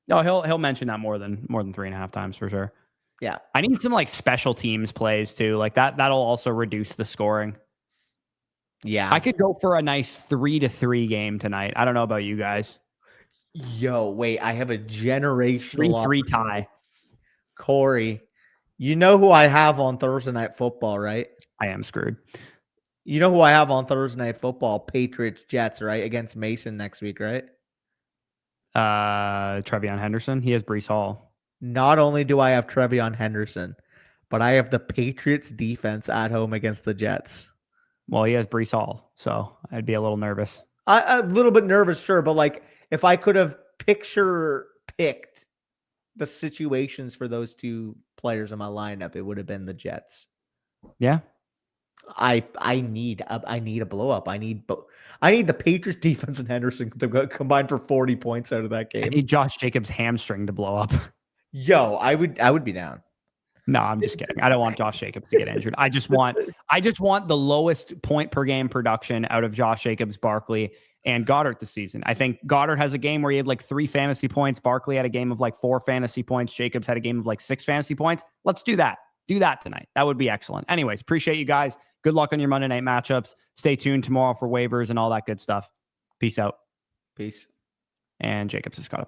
[SPEAKER 1] No, he'll mention that more than 3.5 times for sure.
[SPEAKER 2] Yeah.
[SPEAKER 1] I need some like special teams plays too. Like that'll also reduce the scoring.
[SPEAKER 2] Yeah.
[SPEAKER 1] I could go for a nice 3-3 game tonight. I don't know about you guys.
[SPEAKER 2] Yo, wait, I have a generational
[SPEAKER 1] 3-3 tie.
[SPEAKER 2] Corey, you know who I have on Thursday Night Football, right?
[SPEAKER 1] I am screwed.
[SPEAKER 2] You know who I have on Thursday Night Football? Patriots Jets, right? Against Mason next week, right?
[SPEAKER 1] Trevion Henderson. He has Breece Hall.
[SPEAKER 2] Not only do I have Trevion Henderson, but I have the Patriots defense at home against the Jets.
[SPEAKER 1] Well, he has Breece Hall, so I'd be a little nervous.
[SPEAKER 2] A little bit nervous, sure, but like if I could have picked the situations for those 2 players in my lineup, it would have been the Jets.
[SPEAKER 1] Yeah.
[SPEAKER 2] I need a blow up. I need the Patriots defense and Henderson to combine for 40 points out of that game.
[SPEAKER 1] I need Josh Jacobs' hamstring to blow up.
[SPEAKER 2] Yo, I would be down.
[SPEAKER 1] No, I'm just kidding. I don't want Josh Jacobs to get injured. I just want the lowest point per game production out of Josh Jacobs, Barkley, and Goddard this season. I think Goddard has a game where he had like 3 fantasy points. Barkley had a game of like 4 fantasy points. Jacobs had a game of like 6 fantasy points. Let's do that. Do that tonight. That would be excellent. Anyways, appreciate you guys. Good luck on your Monday night matchups. Stay tuned tomorrow for waivers and all that good stuff. Peace out.
[SPEAKER 2] Peace.
[SPEAKER 1] And Jacobs has got a pass.